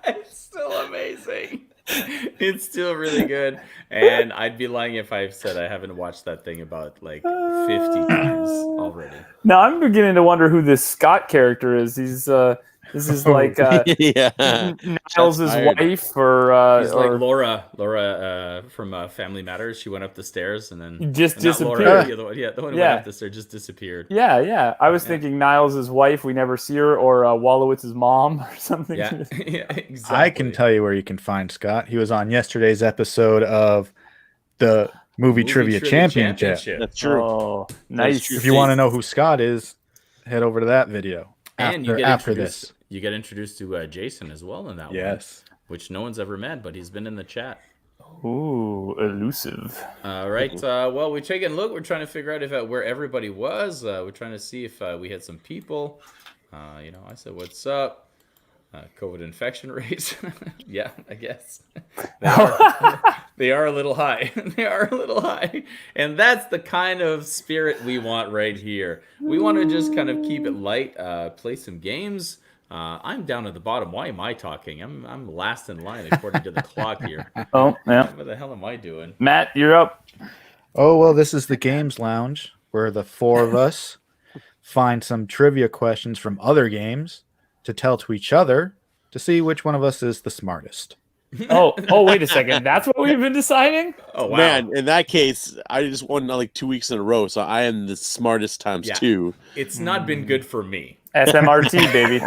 It's still amazing. It's still really good. And I'd be lying if I said I haven't watched that thing about like 50 times already. Now I'm beginning to wonder who this Scott character is. This is like Yeah. Niles' wife, or He's like Laura from Family Matters. She went up the stairs and then just not disappeared. Laura, the one who went up the stairs just disappeared. Yeah. I was thinking Niles' wife. We never see her, or Wolowitz's mom, or something. Yeah, exactly. I can tell you where you can find Scott. He was on yesterday's episode of the Movie Trivia Championship. That's true. Oh, nice. true. If you want to know who Scott is, head over to that video. And After this. You get introduced to Jason as well in that one. Yes. Which no one's ever met, but he's been in the chat. Ooh, elusive. All right. Well, we're taking a look. We're trying to figure out where everybody was. We're trying to see if we had some people. I said, "What's up?" COVID infection rates. Yeah, I guess they are a little high. They are a little high, and that's the kind of spirit we want right here. We want to just kind of keep it light, play some games. I'm down at the bottom. Why am I talking? I'm last in line according to the clock here. Oh, yeah. What the hell am I doing? Matt, you're up. Oh, well, this is the Games Lounge where the four of us find some trivia questions from other games to tell to each other to see which one of us is the smartest. Oh, wait a second. That's what we've been deciding? Oh, wow. Man, in that case, I just won like 2 weeks in a row, so I am the smartest times two. It's not been good for me. SMRT, baby.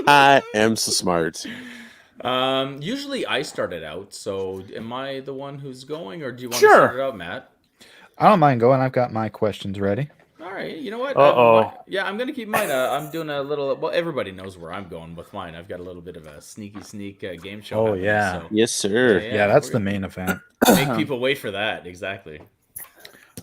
I am so smart. Usually I started out, so am I the one who's going, or do you want Sure. to start it out, Matt? I don't mind going. I've got my questions ready. All right, you know what? Uh-oh. I'm gonna keep mine. I'm doing a little. Well, everybody knows where I'm going with mine. I've got a little bit of a sneak game show. Oh, happening, yeah. so Yes, sir. Yeah, that's the main event. make people wait for that. Exactly.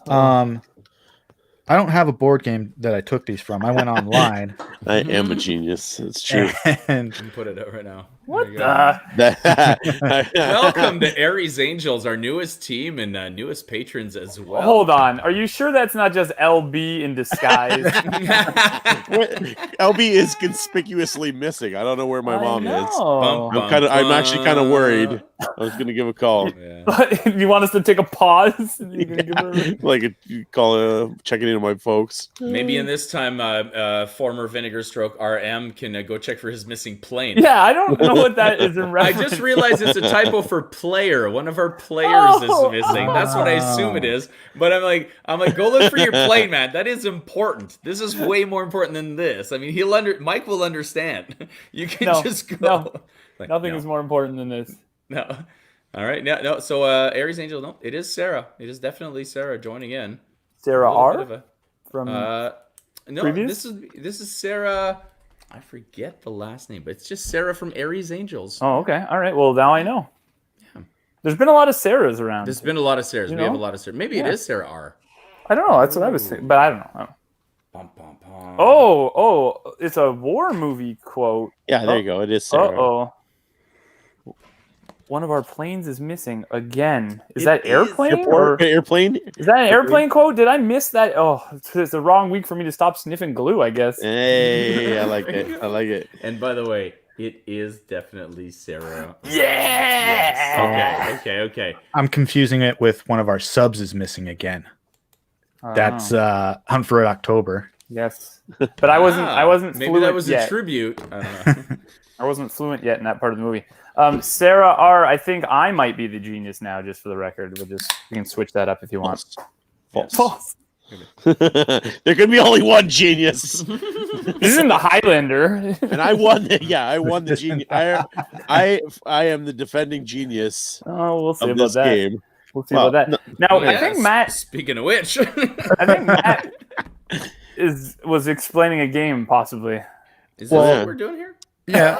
I don't have a board game that I took these from. I went online. I am a genius. It's true. And I can put it out right now. What There you go. the? Welcome to Aries Angels, our newest team and newest patrons as well. Hold on. Are you sure that's not just LB in disguise? LB is conspicuously missing. I don't know where my mom is. know. I'm actually kind of worried. I was gonna give a call, Yeah. You want us to take a pause? You gonna give her- like checking in on my folks. Maybe in this time, former Vinegar Stroke RM can go check for his missing plane. Yeah, I don't know what that is in I reference. just realized it's a typo for player. One of our players is missing. That's what I assume it is. But I'm like, go look for your plane, man. That is important. This is way more important than this. I mean, Mike will understand. You can just go. No. Like, Nothing no, is more important than this. No. All right. No. So Aries Angel, no, it is Sarah. It is definitely Sarah joining in. Sarah A little R. bit of a- from No, previous? this is Sarah. I forget the last name, but it's just Sarah from Aries Angels. Oh, okay. All right. Well, now I know. Yeah. There's been a lot of Sarahs around. There's been a lot of Sarahs. You We have a know? lot of Sarahs. Maybe it Yeah. is Sarah R. I don't know. That's what I was thinking, but I don't know. Bum, bum, bum. Oh, it's a war movie quote. Yeah, there you go. It is Sarah. Uh-oh. One of our planes is missing again. Is It that is. airplane? Or Airplane. is that an airplane quote? Did I miss that? Oh, it's the wrong week for me to stop sniffing glue, I guess. Hey, I like it. I like it. And by the way, it is definitely Sarah. Yeah! Okay. I'm confusing it with one of our subs is missing again. That's Hunt for Red October. Yes. But I wasn't Maybe fluent that was yet. a tribute. I don't know. I wasn't fluent yet in that part of the movie. Sarah R, I think I might be the genius now, just for the record. We can switch that up if you want. False. There can be only one genius, This isn't the Highlander. and I won. I won the genius. I am the defending genius Oh, we'll see of about this that. game. We'll see about that. Now, Oh, I yes. think Matt Speaking of which, was explaining a game, possibly. is this Well, what we're doing here? Yeah.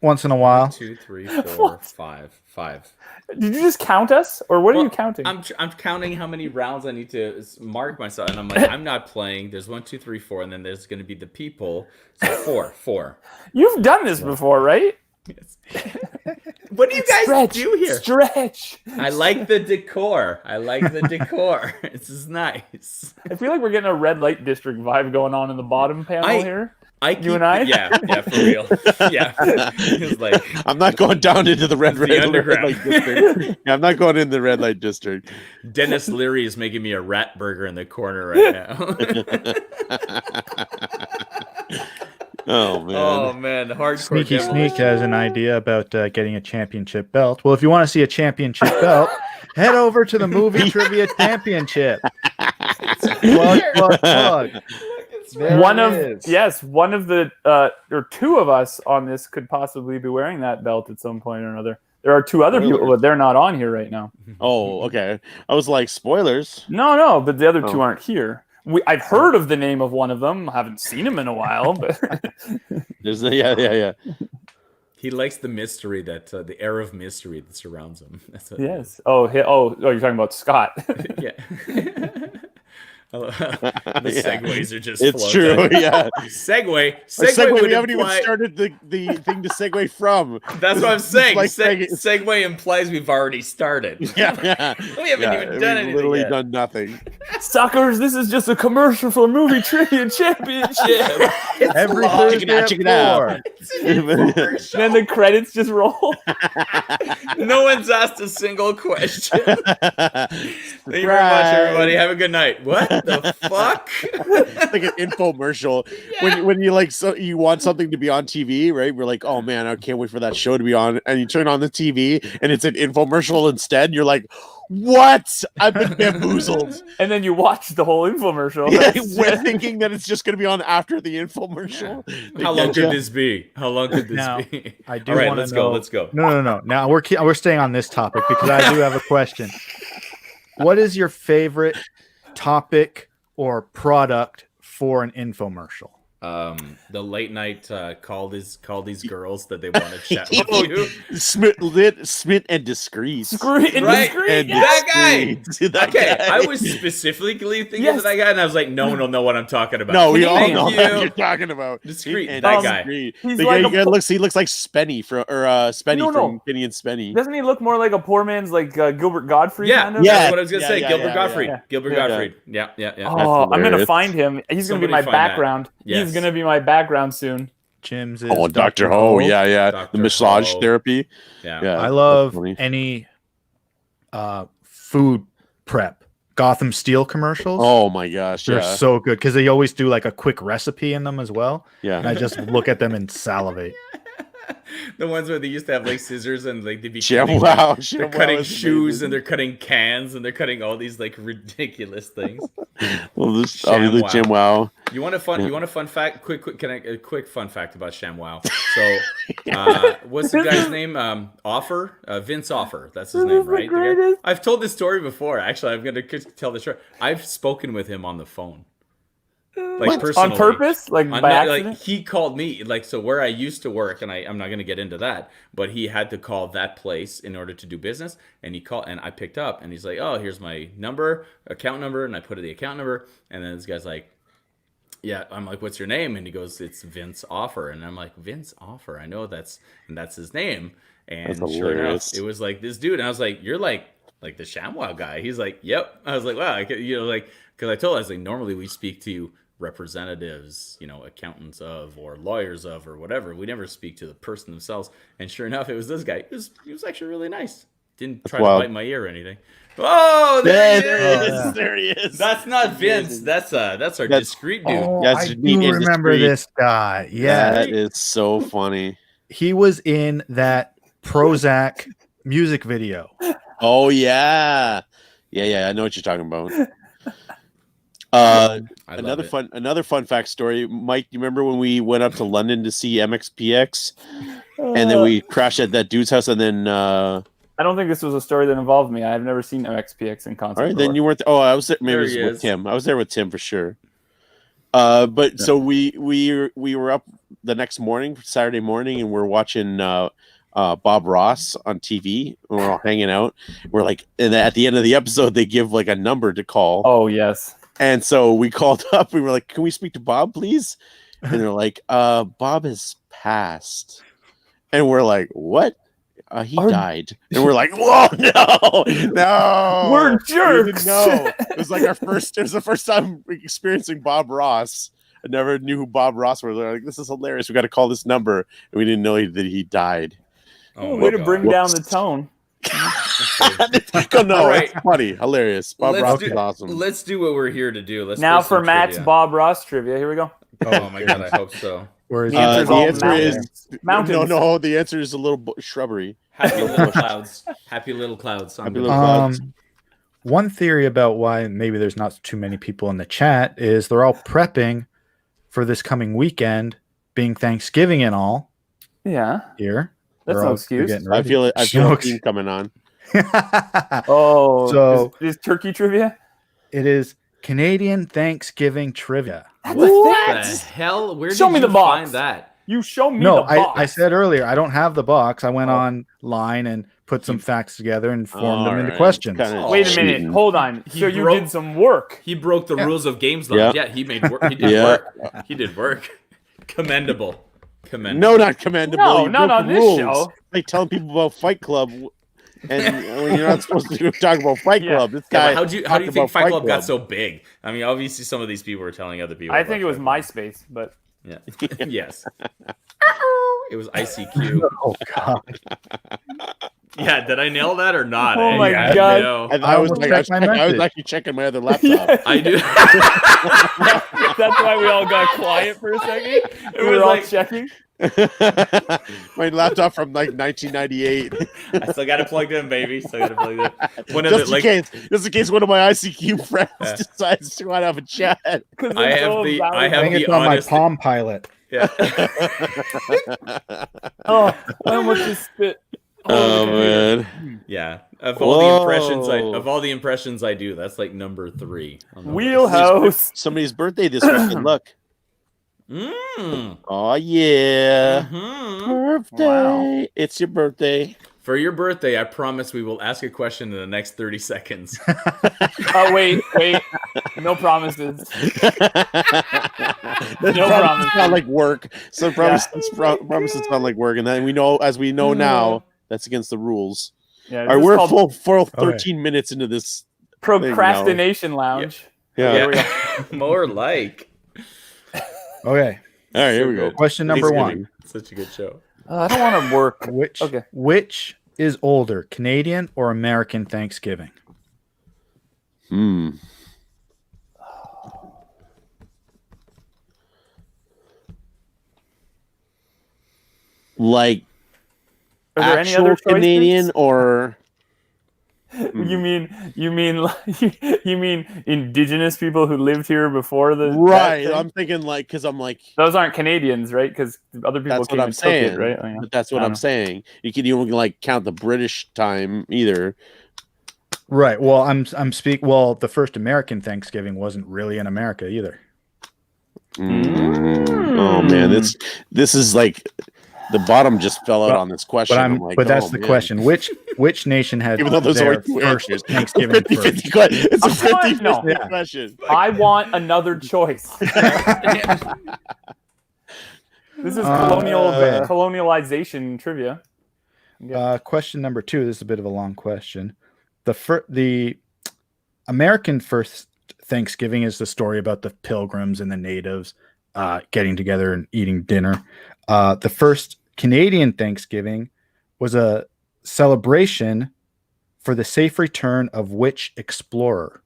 Once in a while. 2, 3, 4, 5. Did you just count us, or what are Well, you counting? I'm counting how many rounds I need to mark myself, and I'm like, I'm not playing. There's 1, 2, 3, 4, and then there's going to be the people. So 4. You've done this before, right? Yes. What do you guys do here? Stretch. I like the decor. This is nice. I feel like we're getting a red light district vibe going on in the bottom panel here. You and I? Yeah, for real. Yeah. It's like I'm not going down into the red underground. light district. Yeah, I'm not going in the red light district. Dennis Leary is making me a rat burger in the corner right now. Oh man. Oh man, the hardcore Sneaky demolition. Sneak has an idea about getting a championship belt. Well, if you want to see a championship belt, head over to the Movie Trivia Championship. Plug. There One it of is. one of the or two of us on this could possibly be wearing that belt at some point or another. There are two other people, but they're not on here right now. Oh, okay. I was like, spoilers. No, but the other two Oh. aren't here. I've heard of the name of one of them. I haven't seen him in a while, but There's yeah. He likes the mystery that the air of mystery that surrounds him. That's what yes. You're talking about Scott. yeah. The Yeah. segues are just It's floating. true, yeah. Segue Segue, would we haven't even imply- started the thing to segue from. That's what I'm saying. Like Segue implies we've already started. Yeah. We haven't even done anything literally yet. done nothing. Suckers, this is just a commercial for Movie Trivia Championship. Every long. Thursday at Check it out. 4. Then the credits just roll. No one's asked a single question. Thank you very much, everybody. Have a good night. What the fuck? It's like an infomercial. When you like you want something to be on TV, right? We're like, oh man, I can't wait for that show to be on. And you turn on the TV and it's an infomercial instead. You're like, what? I've been bamboozled. And then you watch the whole infomercial. Yeah, we're thinking that it's just going to be on after the infomercial. How long could this be? How long could this Now, be? I do All right, want let's to go. know. Let's go. No. Now we're staying on this topic because I do have a question. What is your favorite topic or product for an infomercial? The late night call these girls that they want to chat with you. Smith and discreet. Right? And That guy. discreet. That Okay, guy. I was specifically thinking Yes. of that guy, and I was like, no one will know what I'm talking about. No, we all Thank know you. what you're talking about. Discreet, And that guy. discreet. He's The like guy a he looks like Spenny from Spenny No. from Penny and Spenny. Doesn't he look more like a poor man's like Gilbert Gottfried? Yeah, kind of? Yeah. that's what I was gonna say. yeah, Gilbert yeah, Gottfried. yeah. Gilbert Yeah. Gottfried. Yeah. Oh, I'm gonna hilarious. find him. He's gonna be Somebody my find that. background. Yes. He's gonna be my background soon. Jim's is Oh, Dr. Ho. Yeah. Dr. The massage Ho. therapy. Yeah. Yeah. I love that's funny. any food prep. Gotham Steel commercials. Oh my gosh. They're Yeah. so good because they always do like a quick recipe in them as well. And I Yeah. just look at them and salivate. The ones where they used to have like scissors and like they'd be Yeah. cutting, Wow. they're cutting shoes and they're cutting cans and they're cutting all these like ridiculous things. Well, this ShamWow. obviously Jim Wow. You want a fun fact? Quick, a quick fun fact about ShamWow. So, what's the guy's name? Offer, Vince Offer. That's his This name, is the right? The guy- greatest. I've told this story before. Actually, I'm gonna tell the story. I've spoken with him on the phone, like What? personally. On purpose? Like On by that- accident? like he called me, like so where I used to work, and I'm not gonna get into that, but he had to call that place in order to do business, and he called, and I picked up, and he's like, "Oh, here's my number, account number," and I put in the account number, and then this guy's like, "Yeah," I'm like, "What's your name?" And he goes, "It's Vince Offer," and I'm like, "Vince Offer, I know that's his name," and That's sure enough, hilarious. it was like this dude, and I was like, "You're like the ShamWow guy." He's like, "Yep." I was like, "Wow," because I told him, I was like, normally we speak to representatives, accountants of or lawyers of or whatever. We never speak to the person themselves. And sure enough, it was this guy. He was actually really nice. Didn't try wild. to bite my ear or anything. Oh, there he is. yeah. There he is. That's not Vince. That's our discreet dude. Oh, Yes, I neat do and remember discreet. this guy. Yeah, That is so funny. he was in that Prozac music video. Oh yeah. Yeah. I know what you're talking about. I love Another fun fact story. Mike, you remember when we went up to London to see MXPX, and then we crashed at that dude's house, and then I don't think this was a story that involved me. I've never seen XPX in concert. all right, then before. you weren't. Oh, I was there. Maybe There it was he with is. Tim. I was there with Tim for sure. But so we were up the next morning, Saturday morning, and we're watching Bob Ross on TV, and we're all hanging out. We're like, and at the end of the episode, they give like a number to call. Oh yes. And so we called up. We were like, "Can we speak to Bob, please?" And they're like, "Bob has passed." And we're like, "What?" He died. And we're like, "Whoa, no! We're We jerks." didn't know. It was like it was the first time experiencing Bob Ross. never knew who Bob Ross was. They're like, this is hilarious. We got to call this number, and we didn't know that he died. Oh my Way to God. bring down the tone. No, All right. it's funny, hilarious. Bob Let's Ross do- is awesome. Let's do what we're here to do. Let's Now play some for Matt's trivia. Bob Ross trivia. Here we go. Oh my God, I hope so. Where is The it? answer's The all answer is mountains. no. The answer is a little shrubbery. Happy little clouds. Happy little clouds. I'm Happy gonna- little clouds. One theory about why maybe there's not too many people in the chat is they're all prepping for this coming weekend, being Thanksgiving and all Yeah. here. That's They're no all excuse. getting I ready. feel it. I feel a Jokes. theme coming on. Oh, So- is turkey trivia? It is Canadian Thanksgiving trivia. What What? the hell? Where Show did me you the box. find that? You show me No, the box. I said earlier I don't have the box. I went Oh. online and put some facts together and formed them into Alright, questions. kinda Wait a minute. cheating. Hold on. He So you broke- did some work. He broke the Yeah. rules of games. Yeah. Yeah, he made work. He did Yeah. work. He did work. Commendable. Commendable. No, not commendable. No, You not broke on the this rules. show. Like telling people about Fight Club, and when you're not supposed to talk about Fight Yeah. Club. This Yeah, guy. but how do you talked think about Fight Club got Club. so big? I mean, obviously some of these people were telling other people. I about think it was Fight MySpace, but Club. Yeah. Yes. It was ICQ. Oh God! Yeah, did I nail that or not? Oh my Yeah, God. you know. And I I was almost like, I was, checked my checking, I was message. actually checking my other laptop. Yeah. I do. that's why we all got quiet for a second. We was were all like- checking. My laptop from like 1998. I still got it plugged in, baby. Still got it plugged in. One of Just the in case, just in case one of my ICQ friends Yeah. decides to want to have a chat. 'Cause I it's have so the- I I have think the it's on honest- my Palm Pilot. Yeah. Oh, I almost just spit. Oh man. Yeah. Of all the impressions I do, that's like number 3. on the list. Wheelhouse. Somebody's birthday this weekend. Look. Mm. Oh yeah. Mhm. Birthday. Wow. It's your birthday. For your birthday, I promise we will ask a question in the next 30 seconds. Oh, wait. No promises. No No promises promises. sound like work. So promises sound like work, and then we know, as we know now, that's against the rules. Yeah, All this right, is we're called full 13 minutes into this. Procrastination Lounge. Yeah. There we go. More like. Okay, All right, here So we go. good. question number one: Such a good show. I don't want to work. Which is older, Canadian or American Thanksgiving? Like Are there any actual other choices? Canadian or You mean indigenous people who lived here before the right? that thing? I'm thinking like because I'm like Those aren't Canadians, right? Because other people that's came what I'm and took saying. it, right? Oh, yeah. But that's what I I'm don't know. saying. You can even like count the British time either. Right. Well, I'm speak. Well, the first American Thanksgiving wasn't really in America either. Oh man, this is like the bottom just fell out on this question. But I'm like, but that's oh, the man. question. Which nation had Even though there's their only two first answers. Thanksgiving 50-50 first? question. It's a I'm fine. 50-50 No. Yeah. question. I want another choice. This is colonialization trivia. Question number 2. This is a bit of a long question. The American first Thanksgiving is the story about the Pilgrims and the natives getting together and eating dinner. The first Canadian Thanksgiving was a celebration for the safe return of which explorer?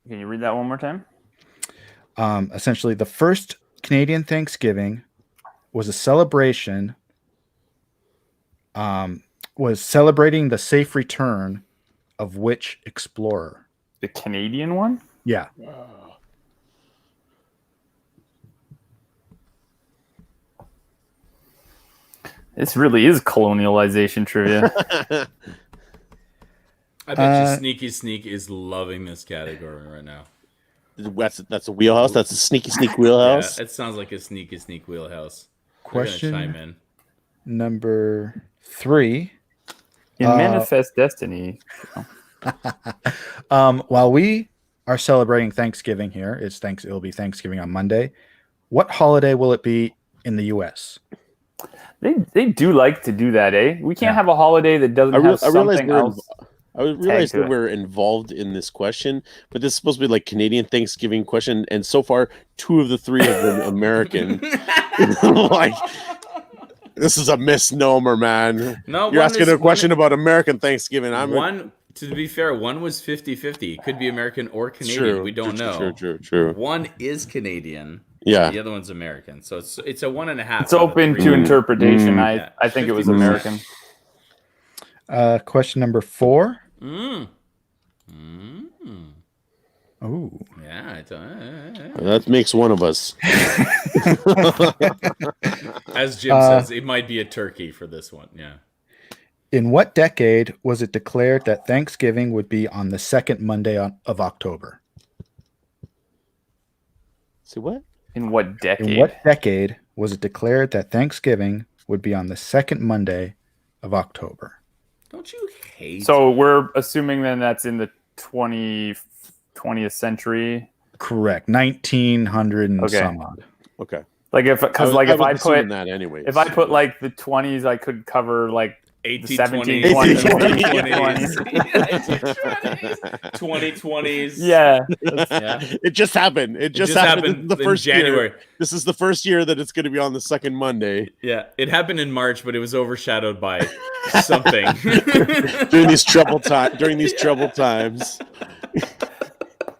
Can you read that one more time? Essentially, the first Canadian Thanksgiving was a celebration, was celebrating the safe return of which explorer? The Canadian one? Yeah. This really is colonialization trivia. I bet you Sneaky Sneak is loving this category right now. That's a wheelhouse. That's a sneaky wheelhouse. Yeah, it sounds like a Sneaky Sneak wheelhouse. Question They're gonna chime in. number 3. In Manifest Destiny. While we are celebrating Thanksgiving here, it'll be Thanksgiving on Monday. What holiday will it be in the U.S.? They do like to do that, eh? We can't have a holiday that doesn't have I realize something we're else. I realized to that it. we're involved in this question, but this is supposed to be like Canadian Thanksgiving question, and so far 2 of the 3 have been American. Like, this is a misnomer, man. No, You're one asking is- a one question is- about American Thanksgiving. To be fair, one was 50-50. It could be American or Canadian. We don't know. True. One is Canadian. Yeah. The other one's American. So it's a 1.5. It's open to interpretation. I think it was 50%. American. Question number 4. Mm. Oh, Yeah. That makes one of us. As Jim says, it might be a turkey for this one. Yeah. in what decade was it declared that Thanksgiving would be on the second Monday of October? See what? In what decade? In what decade was it declared that Thanksgiving would be on the second Monday of October? Don't you hate? So we're assuming then that's in the 20th century. Correct. 1900 and Okay. some odd. Okay. Like if I was put assuming that anyways. if I put like the 20s, I could cover like 1820s, 2020s. Yeah. It just happened. It just happened. The in first January. year. This is the first year that it's going to be on the second Monday. Yeah, it happened in March, but it was overshadowed by something. during these troubled times.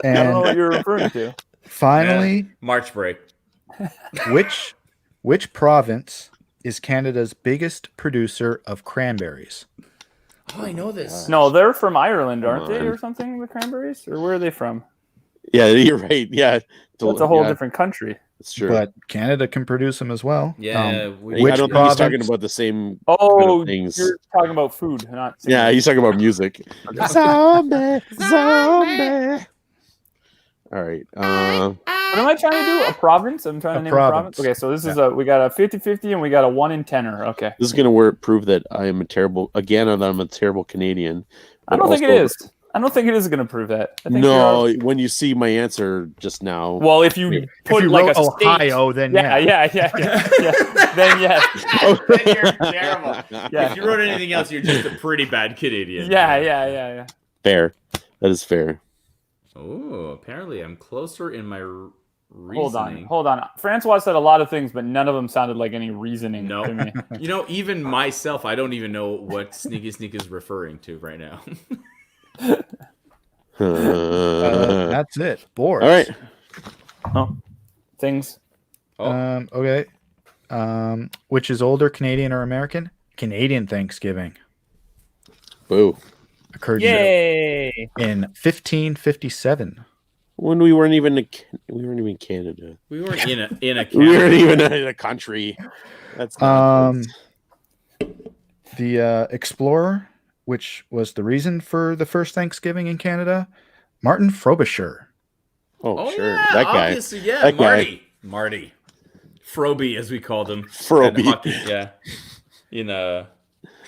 I don't know what And you're referring to. finally, March break. which province is Canada's biggest producer of cranberries? Oh, I know this. No, they're from Ireland, aren't Come they, on. or something? The cranberries, or where are they from? Yeah, you're right. Yeah. That's a whole different country. It's true. But Canada can produce them as well. Yeah, which I don't think he's talking province- about the same Oh, kind of things. you're talking about food, not singing. Yeah, he's talking about music. Zombie. All right. What am I trying to do? A province? I'm trying to A name province. a province. Okay, so this is we got a 50-50 and we got a 1 in 10er. Okay. This is going to prove that I am a terrible Canadian. I don't think it is. I don't think it is going to prove that. I think No, when you see my answer just now. Well, if you put if you like wrote a state, Ohio, then yeah, then yes. Then you're terrible. Yeah. If you wrote anything else, you're just a pretty bad Canadian. Yeah. Fair. That is fair. Oh, apparently I'm closer in my reasoning. Hold on. Francois said a lot of things, but none of them sounded like any reasoning No. to me. You know, even myself, I don't even know what Sneaky Sneak is referring to right now. that's it. Boards. All right. Oh, things. Okay. Which is older, Canadian or American? Canadian Thanksgiving Boo. occurred Yay! in 1557. When we weren't even Canada. We weren't in a We weren't county. even in a country. That's nonsense. The explorer, which was the reason for the first Thanksgiving in Canada, Martin Frobisher. Oh, sure. Yeah, That guy. obviously, yeah. That guy. Marty. Froby, as we called him. Froby. in hockey, yeah. In a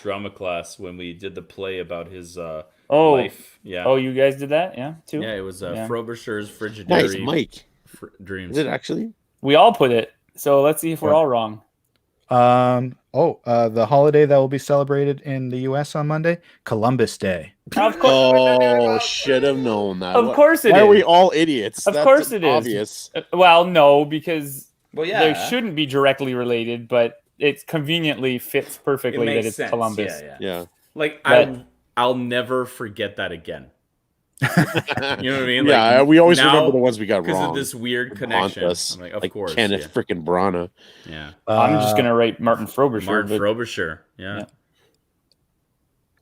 drama class when we did the play about his life. Yeah. Oh, you guys did that? Yeah, too? Yeah, it was Yeah. Frobisher's Frigidaire Nice, Mike. Dreams. Is it actually? We all put it. So let's see if we're all wrong. The holiday that will be celebrated in the U.S. on Monday, Columbus Day. Of course, Oh, should have known that. of course it Why is. are we all idiots? Of That's course it is. obvious. Well, no, because Well, yeah. they shouldn't be directly related, but it conveniently fits It perfectly that makes it's sense. Columbus. Yeah. Yeah. Like, But- I'll never forget that again. You know what I mean? Yeah, Like, we always now, remember the ones we got because wrong. of this weird Haunt connection. us, I'm like, of like course. Kenneth frickin' Branagh. Yeah. I'm just going to write Martin Frobisher. Martin but- Frobisher. Yeah.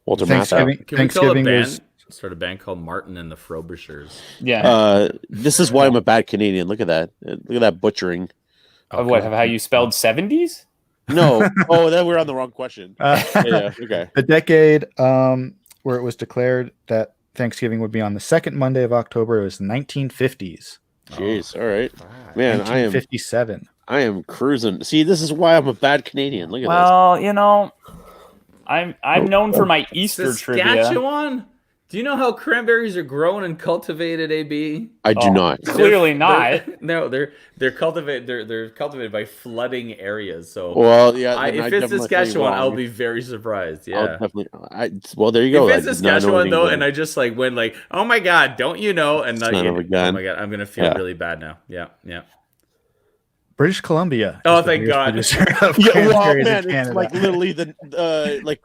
Walter Matthau. Thanksgiving, Can we call a Thanksgiving band? was Start a band called Martin and the Frobishers. Yeah. This is why I'm a bad Canadian. Look at that. Look at that butchering. Of what? Of how you spelled 70s? No. Oh, then we're on the wrong question. Yeah. Okay. the decade where it was declared that Thanksgiving would be on the second Monday of October. It was the 1950s. Jeez. All right. Man, 1957. I am cruising. See, this is why I'm a bad Canadian. Look at Well, you know, I'm known for my Easter trivia. Saskatchewan? Do you know how cranberries are grown and cultivated, AB? I do not. Clearly not. No, they're cultivated. They're cultivated by flooding areas. So, Well, yeah. if it's definitely Saskatchewan, I'll wrong. be very surprised. I'll Yeah. definitely. Well, there you go. If it's I did not know Saskatchewan anything though, about and it. I just like went like, oh my god, don't you know? And not Son of a oh gun. my god, I'm gonna feel Yeah. really bad now. Yeah, yeah. British Columbia. Oh, is the thank biggest God. producer of Yeah, well, cranberries in man, it's Canada. like literally the like.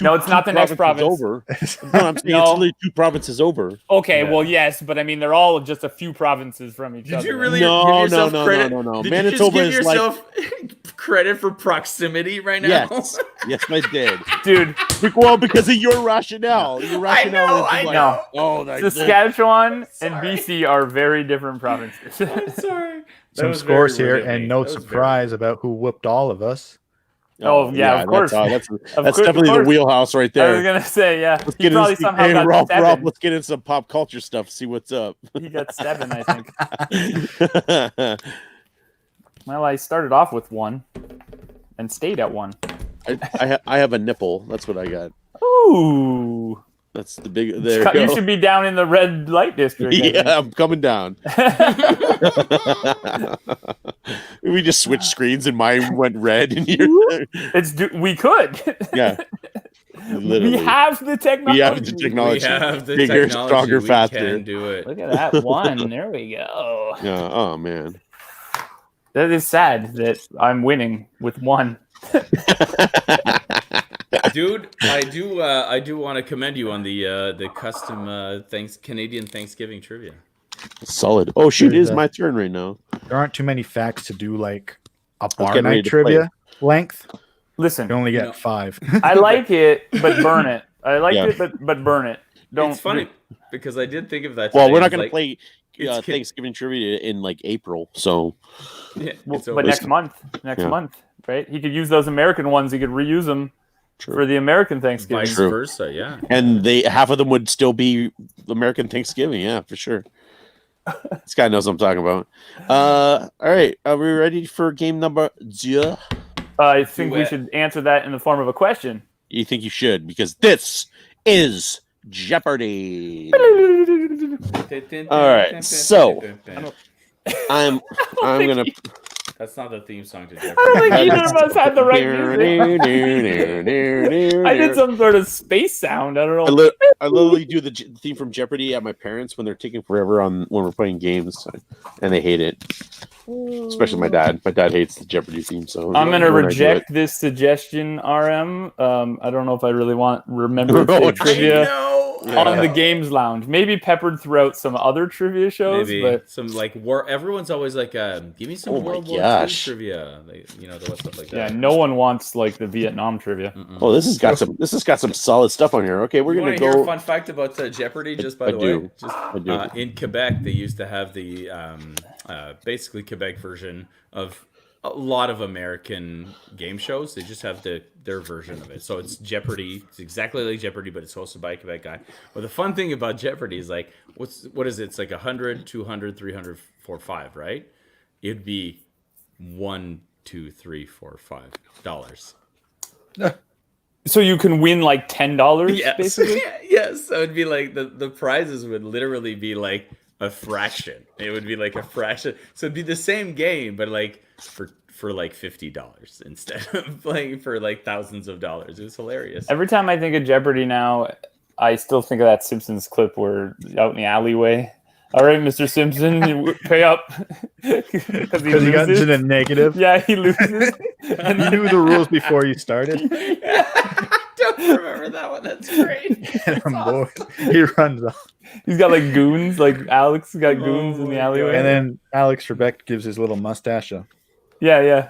No, it's not the next province. Over. No, I'm saying No. it's literally 2 provinces over. Okay, Yeah. well, yes, but I mean, they're all just a few provinces from each Did other. you really No, give yourself no, credit? no. Did Manitoba you is just give like- yourself credit for proximity right now? Yes, yes, I did. Dude, Well, because of your rationale. Your rationale I is like, know. oh, Saskatchewan and Sorry. BC are very different provinces. I'm sorry. That Some was scores very here, rude of and me. no That was very surprise about who whooped all of us. Oh, yeah, of course. That's Of definitely course. the wheelhouse right I was there. gonna say, yeah. Let's He get probably into, somehow hey, got Ralph, 7. let's get into some pop culture stuff. See what's up. He got 7, I think. Well, I started off with 1 and stayed at 1. I have a nipple. That's what I got. Ooh. That's the big. There You you go. should be down in the red light district. I Yeah, I'm coming down. We just switched screens and mine went red and you We could. yeah. Literally. We have the technology. We have the technology. We have the Bigger, technology. stronger, We faster. can do it. Look at that 1. There we go. Yeah. Oh man. That is sad that I'm winning with 1. Dude, I do want to commend you on the custom Canadian Thanksgiving trivia. Solid. Oh shoot! It is There's my turn right now. There aren't too many facts to do like a bar getting ready night to trivia length. Listen, You only get No. 5. I like it, but burn it. I like Yeah. it, but burn it. Don't. It's funny because I did think of that. Well, today. we're not It's going to like, play it's kid- Thanksgiving trivia in like April, so Yeah, Well, it's but over. next month, right? He could use those American ones. He could reuse them True. for the American Thanksgiving. Vice True. versa, yeah. and half of them would still be American Thanksgiving. Yeah, for sure. This guy knows what I'm talking about. All right, are we ready for game number 2? I think we Duet. should answer that in the form of a question. You think you should because this is Jeopardy. All right, so I'm gonna. That's not the theme song to I don't think Jeopardy. either of us had the right music. I did some sort of space sound. I don't know. I literally do the theme from Jeopardy at my parents when they're taking forever when we're playing games, and they hate it. Especially my dad. My dad hates the Jeopardy theme, so I'm going to when I do reject this suggestion, RM. I don't know if I really want remember Oh, trivia Yeah. on the Games Lounge. Maybe peppered throughout some other trivia shows, Maybe but some like war. Everyone's always like, give me some Oh my World War II gosh. trivia. Like, the stuff like yeah, that. no one wants like the Vietnam trivia. Mm-mm. Oh, this has got some solid stuff on here. Okay, we're You gonna want to hear a go. fun fact about Jeopardy? Just by I the do. way, just I do. in Quebec, they used to have the basically Quebec version of a lot of American game shows. They just have their version of it. So it's Jeopardy. It's exactly like Jeopardy, but it's hosted by a Quebec guy. But the fun thing about Jeopardy is like, what is it? It's like 100, 200, 300, 4, 5, right? It'd be $1, $2, $3, $4, $5. So you can win like $10, Yes. basically? Yes. So it'd be like the prizes would literally be like a fraction. It would be like a fraction. So it'd be the same game, but like for like $50 instead of playing for like thousands of dollars. It was hilarious. Every time I think of Jeopardy now, I still think of that Simpsons clip where out in the alleyway. All right, Mr. Simpson, you pay up. Because Because he got into the negative. Yeah, he loses. And you knew the rules before you started. I don't remember that one. That's great. Get him, boy. He runs off. He's got like goons, like Alex got goons in the my alleyway. And then Alex Trebek gives his little mustache a yeah.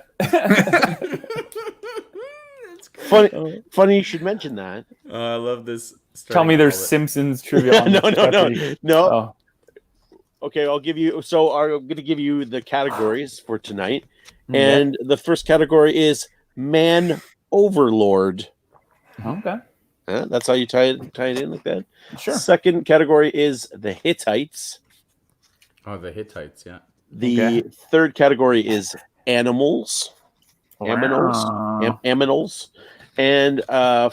Funny you should mention that. I love this. Tell me there's All Simpsons trivia on no. Jeopardy. Oh. Okay, I'll give you. So I'm going to give you the categories for tonight, Yeah. and the first category is man overlord. Okay. That's how you tie it in like that. Sure. Second category is the Hittites. Oh, the Hittites, yeah. The Okay. third category is animals. Wow. Aminals. And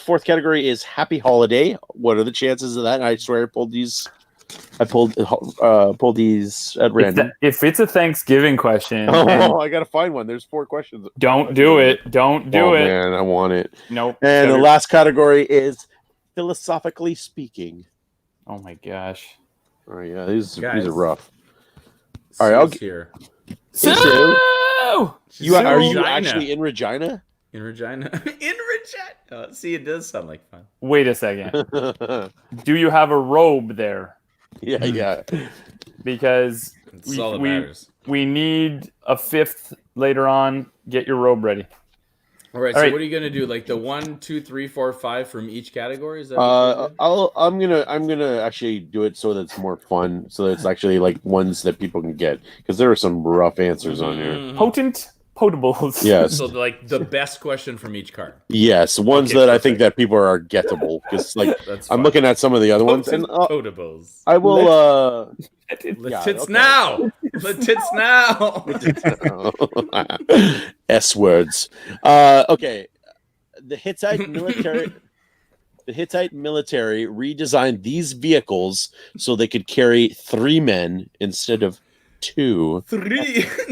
fourth category is Happy Holiday. What are the chances of that? I swear I pulled these. I pulled these at random. If it's a Thanksgiving question, Oh, I gotta find one. There's 4 questions. don't do it. Don't do it. Man, I want it. Nope. And the last category is Philosophically Speaking. Oh my gosh. Oh yeah, these Guys. are rough. All right, I'll Sue's here. So, Are you Regina. actually in Regina? In Regina? In Regina. Oh, see, it does sound like fun. wait a second. Do you have a robe there? Yeah. Because That's all that matters. we need a 5th later on. Get your robe ready. All right. All So right. what are you gonna do? Like the 1, 2, 3, 4, 5 from each category? Is that? What I'm gonna actually do it so that it's more fun, so that it's actually like ones that people can get, because there are some rough answers on here. Potent potables. Yes, So like the best question from each card. yes, ones Okay, that I think perfect. that people are gettable, because like That's I'm fine. looking at some of the other ones, and Potables. I will. Let's Yeah, tits okay. now. Let's tits now. S words. Okay. The Hittite military redesigned these vehicles so they could carry 3 men instead of 2. 3.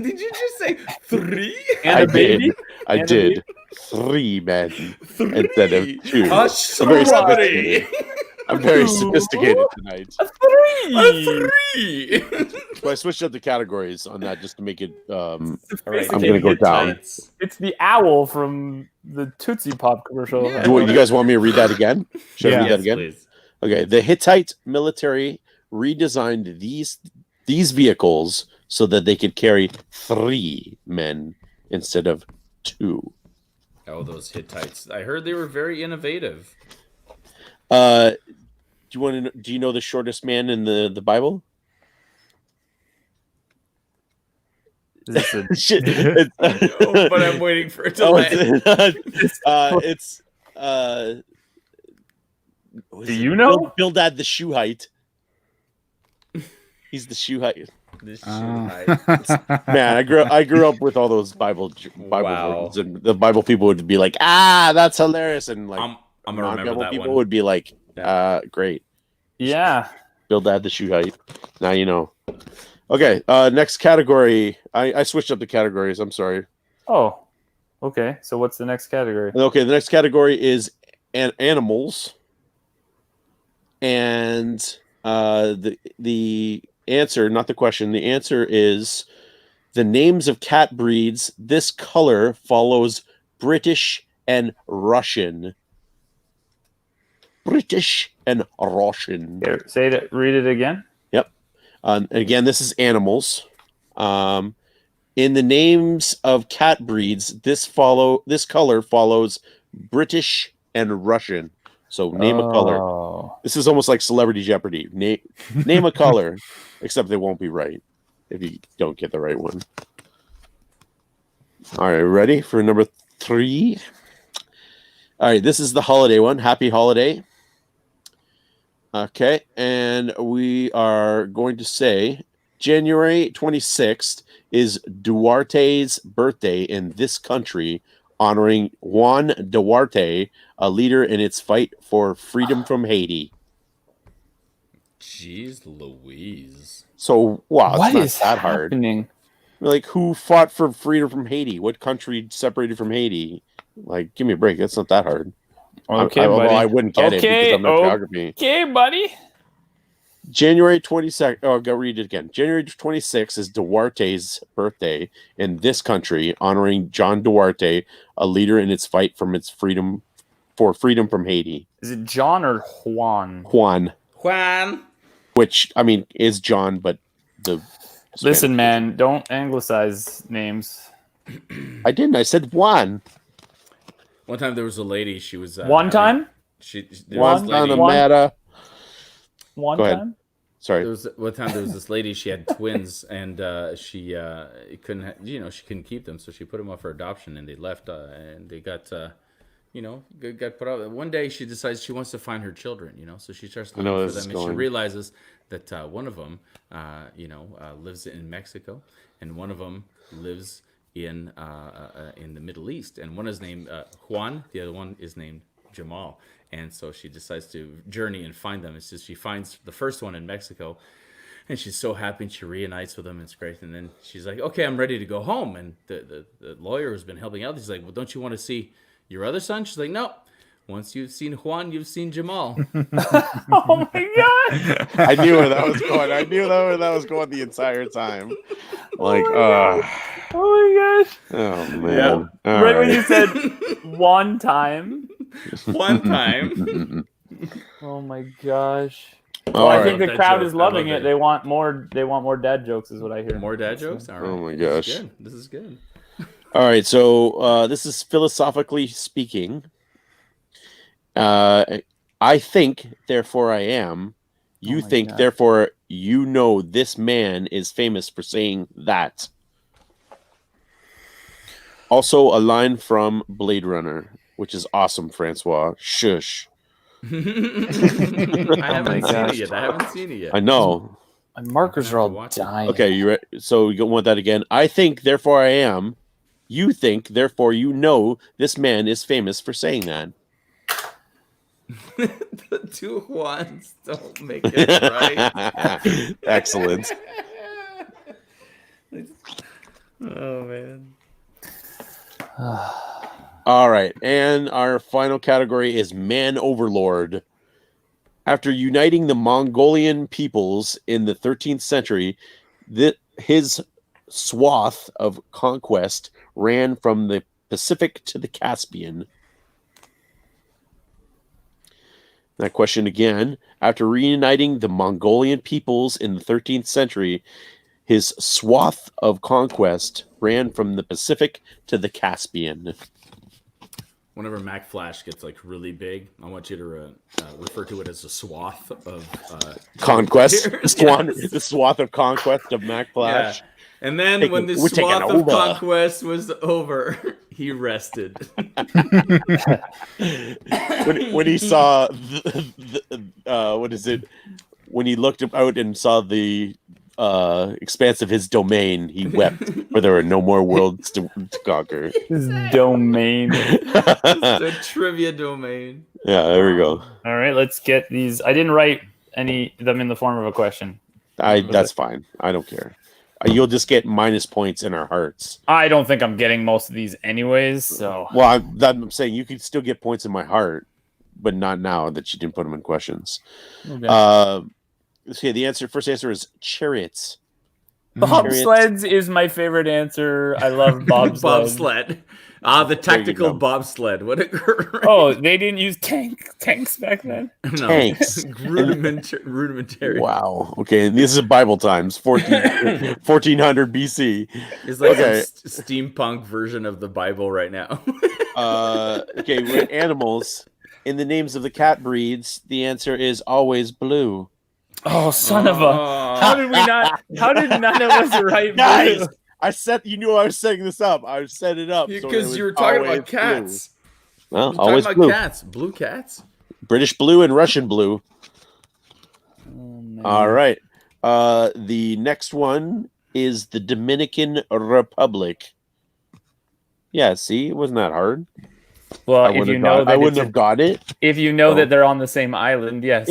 Did you just say 3? And I a baby? did. I And a did. baby? 3 men 3 instead of 2. A very strawberry. I'm very sophisticated tonight. A 3. A 3. So I switched up the categories on that just to make it. All right, I'm gonna go down. Hittites. It's the owl from the Tootsie Pop commercial. Yeah. You guys want me to read that again? Should I read that Yes, again? please. Okay. The Hittite military redesigned these vehicles so that they could carry 3 men instead of 2. Oh, those Hittites. I heard they were very innovative. Do you know the shortest man in the Bible? Is this a- Shit. Oh, but I'm waiting for it to Oh, land. it's Do you know? Bildad the shoe height. He's the shoe height. This shit, Man, I grew up with all those Bible Wow. words, and the Bible people would be like, that's hilarious, and like I'm gonna remember non-Bible that people one. would be like, great. Yeah. Bildad the shoe height. Now you know. Okay, next category. I switched up the categories. I'm sorry. Oh. Okay. So what's the next category? Okay, the next category is animals, and the answer, not the question. The answer is the names of cat breeds. This color follows British and Russian. British and Russian. Here, say it. Read it again. Yep. And again, this is animals. In the names of cat breeds, this color follows British and Russian. So name a color. Oh. This is almost like Celebrity Jeopardy. Name a color, except they won't be right if you don't get the right one. All right, ready for number 3? All right, this is the holiday one. Happy holiday. Okay, and we are going to say January 26th is Duarte's birthday in this country, honoring Juan Duarte, a leader in its fight for freedom from Haiti. Jeez Louise. So, wow, What it's not is that hard. happening? Like, who fought for freedom from Haiti? What country separated from Haiti? Like, give me a break. That's not that hard. Okay, although buddy. I wouldn't get it because I'm not geography. Okay, buddy. January 22nd. Oh, go read it again. January 26th is Duarte's birthday in this country, honoring John Duarte, a leader in its fight for freedom from Haiti. Is it John or Juan? Juan, Which, I mean, is John, but the Listen, man, don't anglicize names. I didn't. I said Juan. one time there was a lady. She was One time? there was Juan this lady- Panamera. One Go ahead. time? Sorry. one time there was this lady. She had twins, and she couldn't. She couldn't keep them, so she put them up for adoption, and they left, and they got. Got put out. One day she decides she wants to find her children. So she starts looking for them, and she realizes that one of them, lives in Mexico, and one of them lives in the Middle East, and one is named Juan, the other one is named Jamal. And so she decides to journey and find them. It's just she finds the first one in Mexico, and she's so happy, and she reunites with him. It's great. And then she's like, okay, I'm ready to go home. And the lawyer who's been helping out, he's like, well, don't you want to see your other son? She's like, no. Once you've seen Juan, you've seen Jamal. Oh my god! I knew where that was going. I knew where that was going the entire time. Like, Oh my gosh! oh man! Yeah. All Right when right. you said one time. One time. Oh my gosh! All Well, I right. think the That crowd joke. is I loving love it. They want more. They want more dad jokes, is what I hear. More dad jokes? All right. Oh my gosh! This is good. All right, so this is philosophically speaking. I think, therefore I am. You Oh my think, God. therefore you know this man is famous for saying that. Also, a line from Blade Runner, which is awesome, Francois. Shush. I haven't seen gosh. it yet. I haven't seen it yet. I know. My markers have are to all watch it. dying. Okay, you ready? So you want that again? I think, therefore I am. You think, therefore you know this man is famous for saying that. The two Juans don't make it right. Excellent. Oh man. All right, and our final category is man overlord. After uniting the Mongolian peoples in the 13th century, his swath of conquest ran from the Pacific to the Caspian. That question again. After reuniting the Mongolian peoples in the 13th century, his swath of conquest ran from the Pacific to the Caspian. Whenever Mack Flash gets like really big, I want you to refer to it as a swath of Conquest. Yes. The swath of conquest of Mack Flash. Yeah. And then when the We're taking swath of over. conquest was over, he rested. When he saw what is it? When he looked out and saw the expanse of his domain, he wept, for there were no more worlds to conquer. His domain. The trivia domain. Yeah, there we go. All right, let's get these. I didn't write any of them in the form of a question. That's fine. I don't care. You'll just get minus points in our hearts. I don't think I'm getting most of these anyways. So Well, I'm saying you could still get points in my heart, but not now that you didn't put them in questions. okay. Okay, the first answer is chariots. Bobsleds is my favorite answer. I love bobsleds. Bobsled. The tactical go. bobsled. What a great. Oh, they didn't use tanks back then. No. Tanks. Rudimentary. Wow. Okay, this is Bible times, 1400 BC. It's like Okay. some steampunk version of the Bible right now. Okay, with animals. In the names of the cat breeds, the answer is always blue. Oh, son of a! How did we not? How did none of us write Guys, blue? you knew I was setting this up. I set it up so Because it you was were talking always about cats. blue. Well, You're always talking about blue. cats. Blue cats. British blue and Russian blue. Oh, man. All right. The next one is the Dominican Republic. Yeah, see, it wasn't that hard. Well, I if wouldn't you have know got- I that wouldn't have got it. if you know Oh. that they're on the same island, yes.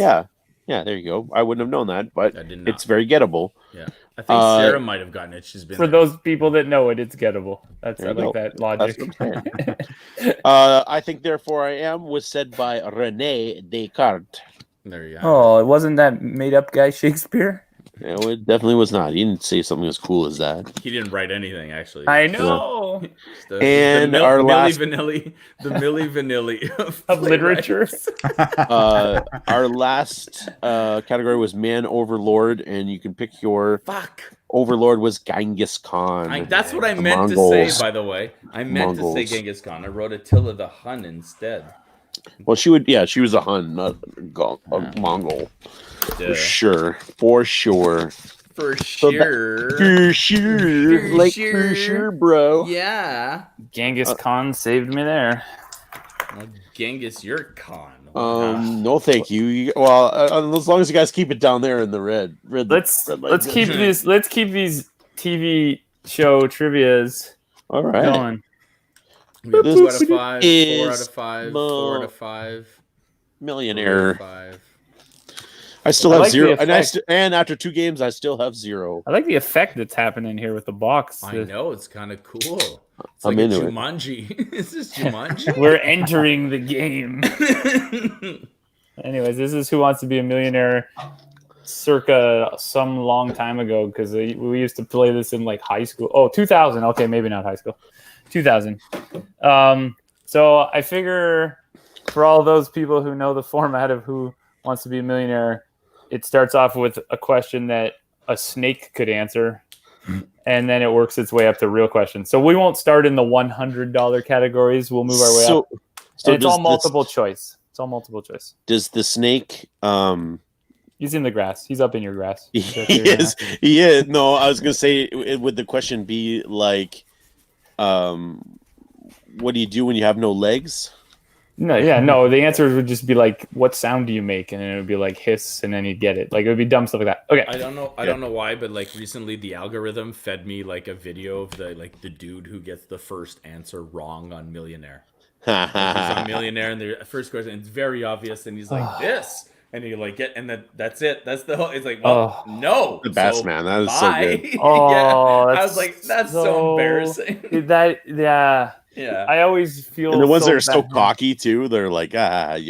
Yeah, there you go. I wouldn't have known that, but I did not. it's very gettable. Yeah. I think Sarah might have gotten it. She's been For there. those people that know it, it's gettable. I There you like go. that logic. That's what I think, therefore, I am was said by René Descartes. There you go. Oh, it wasn't that made up guy Shakespeare? No, it definitely was not. He didn't say something as cool as that. He didn't write anything, actually. I know. And our last- the Milli Vanilli of Of literature. playwrights. Our last category was man overlord, and you can pick your Fuck. overlord was Genghis Khan. That's what I The meant to Mongols. say, by the way. I meant to Mongols. say Genghis Khan. I wrote Attila the Hun instead. Well, she was a Hun, not a Mongol. Duh. For sure. For sure. For So sure. For sure. For Like, sure. for sure, bro. Yeah. Genghis Khan saved me there. Well, Genghis, you're Khan. No, thank you. Well, as long as you guys keep it down there in the red. Let's red light keep district. this. Let's keep these TV show trivia's All right. Going. We have This 2 out of 5, 4 out is of 5, mo- 4 out of 5, 3 out Millionaire. of 5. I still I have like the 0, effect. and after 2 games, I still have 0. I like the effect that's happening here with the box. I know, it's kind of cool. It's I'm like into a it. Jumanji. Is this Jumanji? We're entering the game. Anyways, this is Who Wants to Be a Millionaire circa some long time ago, because we used to play this in like high school. Oh, 2000. Okay, maybe not high school. 2000. So I figure for all those people who know the format of Who Wants to Be a Millionaire, it starts off with a question that a snake could answer, and then it works its way up to real questions. So we won't start in the $100 categories. We'll move our way up. And it's all multiple choice. It's all multiple choice. Does the snake He's in the grass. He's up in your grass. he is. No, I was gonna say, would the question be like, what do you do when you have no legs? No. The answers would just be like, what sound do you make? And it would be like hiss, and then you'd get it. Like, it would be dumb stuff like that. Okay. I don't know why, but like recently the algorithm fed me like a video of the dude who gets the first answer wrong on Millionaire. He's on Millionaire, and the first question, it's very obvious, and he's like this, and you like get, and that's it. That's the whole. It's like, well, no, the best, so man. That is bye. so good. Oh, I was like, that's so embarrassing. Yeah. I always feel. And the ones that are bad. so cocky too, they're like, I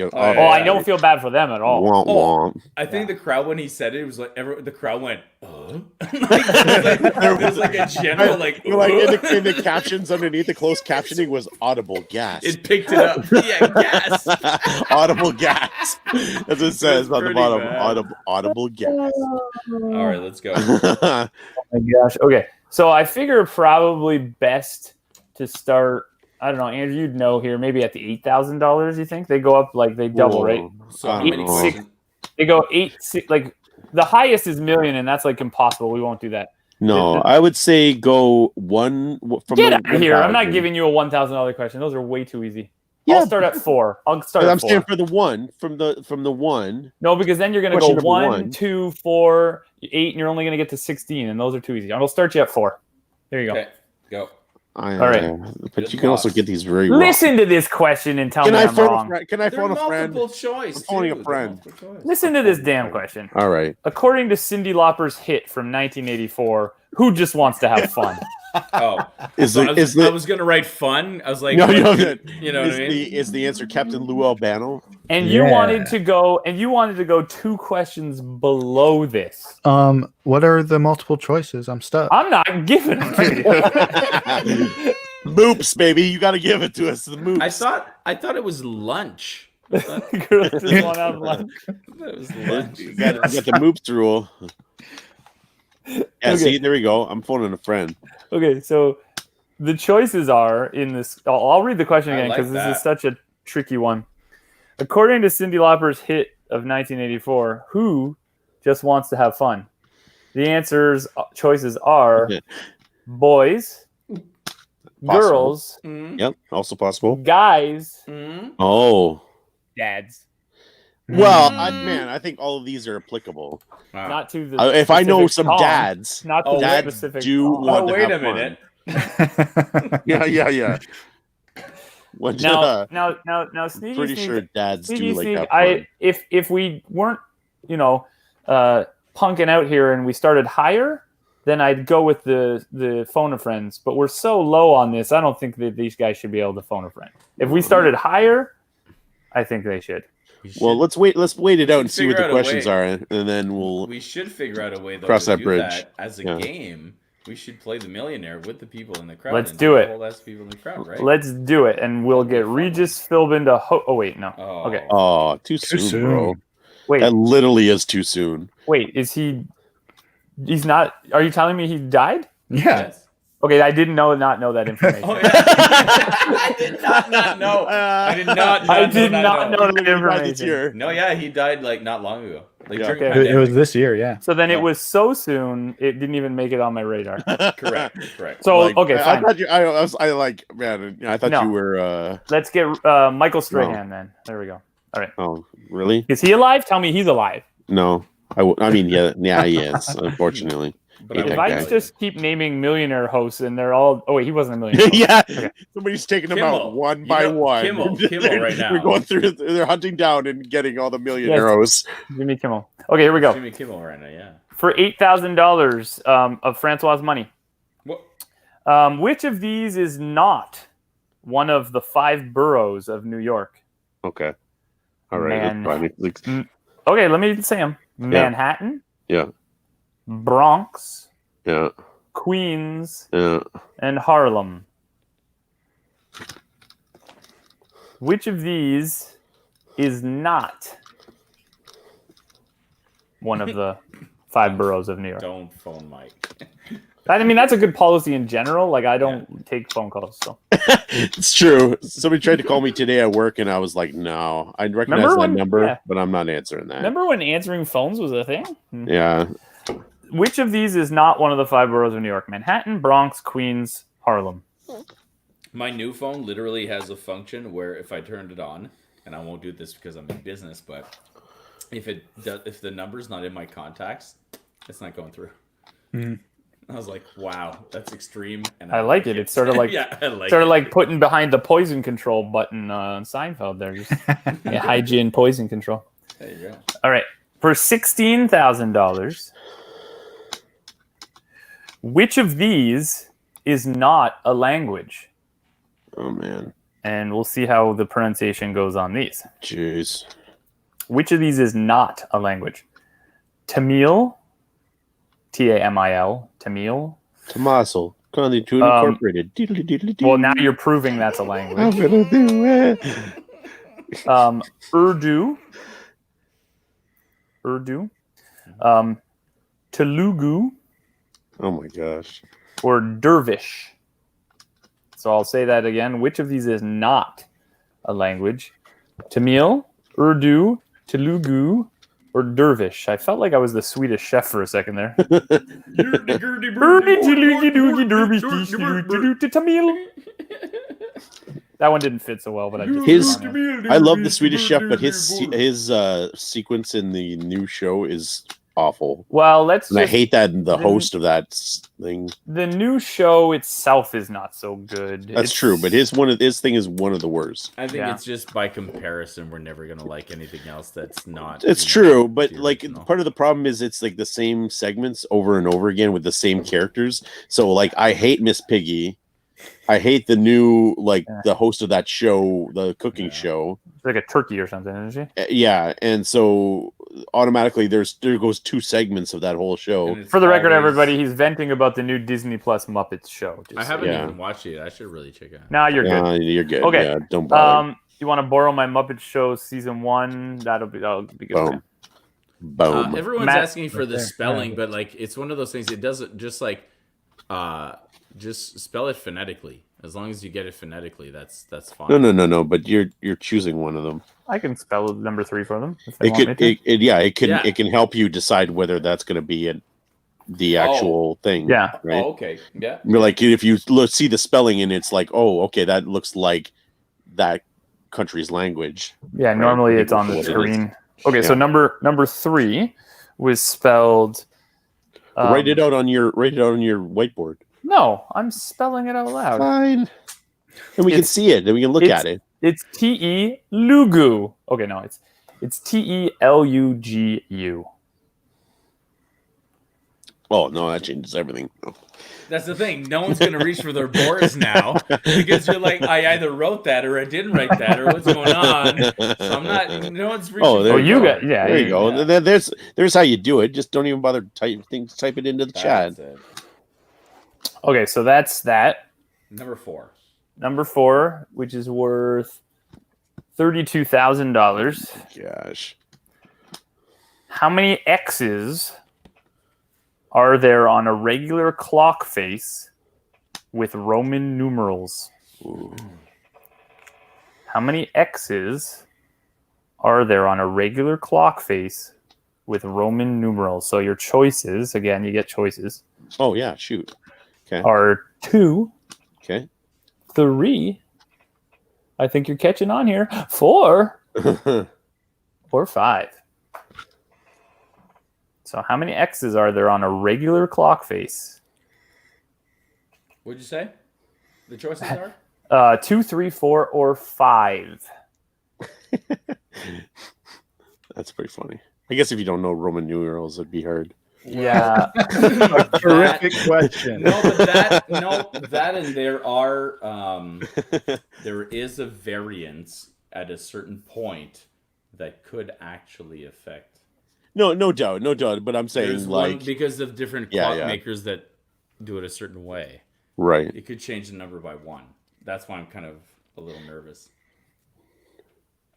don't feel bad for them at all. Womp, womp. I think the crowd, when he said it was like the crowd went, there was like a general like, in the captions underneath, the closed captioning was audible gasp. It picked it up. Yeah, gas. Audible gasp. That's what it says on the bottom. Audible gasp. All right, let's go. Oh my gosh. Okay, so I figure probably best to start. I don't know, Andrew, you'd know here. Maybe at the $8,000, you think they go up like they double, Whoa. right? So how many questions? They go 8, like the highest is million, and that's like impossible. We won't do that. No, I would say go one from Get out of here! I'm not 1,000. giving you a $1,000 question. Those are way too easy. Yeah, I'll start at 4. I'll start. But at I'm 4. saying for the one from the one. No, because then you're going to go Question number 1, one. 2, 4, 8, and you're only going to get to 16, and those are too easy. I'll start you at 4. There you go. Okay, go. All right. But you can also get these very Listen to this question and tell me I'm wrong. Can I They're phone a friend? multiple choice. I'm phoning a too. friend. They're multiple choice. Listen to this damn question. All right. According to Cyndi Lauper's hit from 1984, who just wants to have fun? Oh, I was gonna write fun. I was like, No, you know is what I mean? is the answer Captain Lou Albano? And you wanted to go 2 questions below this. What are the multiple choices? I'm stuck. I'm not giving them to you. Moops, baby, you got to give it to us. The moops. I thought it was lunch. Girls just want to have lunch. It was lunch. You got the moops rule. Yeah, Okay. see, there we go. I'm phoning a friend. Okay, so the choices are in this. I'll read the question I again like because this that. is such a tricky one. According to Cyndi Lauper's hit of 1984, who just wants to have fun? The choices are boys, girls, Yep, also possible. guys, Oh. dads. Well, I think all of these are applicable. Wow. Not to the. If I know specific some song, dads, not to the dads specific. do song. want to wait have a minute. fun. Yeah. What, Now, Sneaky pretty Sneak, sure dads do Sneaky like Sneak, have fun. if we weren't, punking out here and we started higher, then I'd go with the phone a friends. But we're so low on this, I don't think that these guys should be able to phone a friend. If we started higher, I think they should. Well, let's wait it out and see what the figure out a questions way. are, and then we'll. We should figure out a way though Cross to that do bridge. that as a Yeah. game. We should play the Millionaire with the people in the crowd. Let's and do it. the whole ass people in the crowd, right? Let's do it, and we'll get Regis Philbin to. Oh wait, no. Oh. Okay, Oh, too soon, bro. wait, That literally is too soon. wait. Is he? He's not. Are you telling me he died? Yeah. Yes. Okay, I didn't not know that information. Oh, yeah. I did not know. I did not. I did not know that Right this information. year. No, yeah, he died like not long ago. Like Yeah. during Okay. It was pandemic. this year, yeah. So then Yeah. it was so soon it didn't even make it on my radar. Correct. So Like, okay, I fine. thought you. I like, man. I thought No. you were. Let's get Michael Strahan then. There we go. Oh, really? Is he alive? Tell me he's alive. No. I mean, yeah, he is. Unfortunately. But Hate If that I guy. just keep naming millionaire hosts and they're all... Oh, wait, he wasn't a millionaire. Yeah, Okay. somebody's taking them Kimmel. out one You by know, one. Kimmel right now. We're going through. They're hunting down and getting all the millionaire Yes. hosts. Jimmy Kimmel. Okay, here we go. Jimmy Kimmel right now, yeah. For $8,000 of Francois' money, What? which of these is not one of the 5 boroughs of New York? Okay. All right. Man. That's fine. Okay, let me say them. Manhattan, Yeah. Bronx, Yeah. Queens, Yeah. and Harlem. Which of these is not one of the 5 boroughs of New York? Don't phone Mike. I mean, that's a good policy in general. Like, I don't take phone calls. So It's true. Somebody tried to call me today at work, and I was like, "No, I recognize Remember that when- number, yeah. but I'm not answering that." remember when answering phones was a thing? Yeah. Which of these is not one of the 5 boroughs of New York? Manhattan, Bronx, Queens, Harlem. My new phone literally has a function where if I turned it on, and I won't do this because I'm in business, but if the number's not in my contacts, it's not going through. Mhm. I was like, wow, that's extreme. And I like it. It's sort of like yeah, I like sort of it. like putting behind the poison control button on Seinfeld there. Just hygiene poison control. There you go. All right. For $16,000, which of these is not a language? Oh man. And we'll see how the pronunciation goes on these. Jeez. Which of these is not a language? Tamil, Tamil, Tamil. Tommaso, Conley Tune Incorporated. Diddly diddly dee. Well, now you're proving that's a I'm language. gonna do it. Urdu, Telugu, Oh my gosh. or Dervish. So I'll say that again. Which of these is not a language? Tamil, Urdu, Telugu, or Dervish? I felt like I was the Swedish chef for a second there. Tamil. That one didn't fit so well, but I just His- put it on there. I love the Swedish chef, but his sequence in the new show is awful. Well, let's And I just, hate that the the- host of that thing. the new show itself is not so good. That's It's- true, but his thing is one of the worst. I think Yeah. it's just by comparison, we're never gonna like anything else that's not. It's you know, true, but the like original. part of the problem is it's like the same segments over and over again with the same characters. So like I hate Miss Piggy. I hate the new the host of that show, the cooking Yeah. show. It's like a turkey or something, isn't she? Yeah, and so automatically there goes 2 segments of that whole show. And it's For the record, always- everybody, he's venting about the new Disney Plus Muppets show. Just I so haven't you Yeah. even watched it. I should really check it out. know. Nah, you're Yeah, you're good. Okay. Yeah, don't good. bother. You want to borrow my Muppet Show season 1? That'll be good. for Boom. you. Boom. Everyone's Matt- asking for the there. spelling, Yeah. but like it's one of those things. It doesn't just like just spell it phonetically. As long as you get it phonetically, that's fine. No. But you're choosing one of them. I can spell number 3 for them if they It want could, me to. Yeah. it can help you decide whether that's going to be the actual thing. Yeah. Right. Oh, okay. Yeah. You're like if you see the spelling and it's like, oh, okay, that looks like that country's language. Yeah, Right. normally it's on the What it is. screen. Okay, so Yeah. number 3 was spelled. Write it out on your whiteboard. No, I'm spelling it out loud. Fine. And we can It's- see it. And we can look it's- at it. It's Te Lugu. Okay, no, it's Telugu. Oh no, that changes everything. That's the thing. No one's gonna reach for their boards now because you're like, I either wrote that or I didn't write that or what's going on. So I'm not. No one's reaching. Oh, there Oh, for you it. got yeah. There you go. Yeah. Then there's how you do it. Just don't even bother type it into the chat. That's it. Okay, so that's that. Number 4. Number 4, which is worth $32,000. Gosh. How many X's are there on a regular clock face with Roman numerals? Ooh. How many X's are there on a regular clock face with Roman numerals? So your choices, again, you get choices, Oh yeah, shoot. are 2, Okay. 3, I think you're catching on here, 4, or 5. So how many X's are there on a regular clock face? What'd you say? The choices are 2, 3, 4, or 5. That's pretty funny. I guess if you don't know Roman numerals, it'd be hard. Yeah. Terrific question. No, but that and there is a variance at a certain point that could actually affect. No doubt. But I'm saying There's like one because of different clock makers that do it a certain way. right. It could change the number by 1. That's why I'm kind of a little nervous.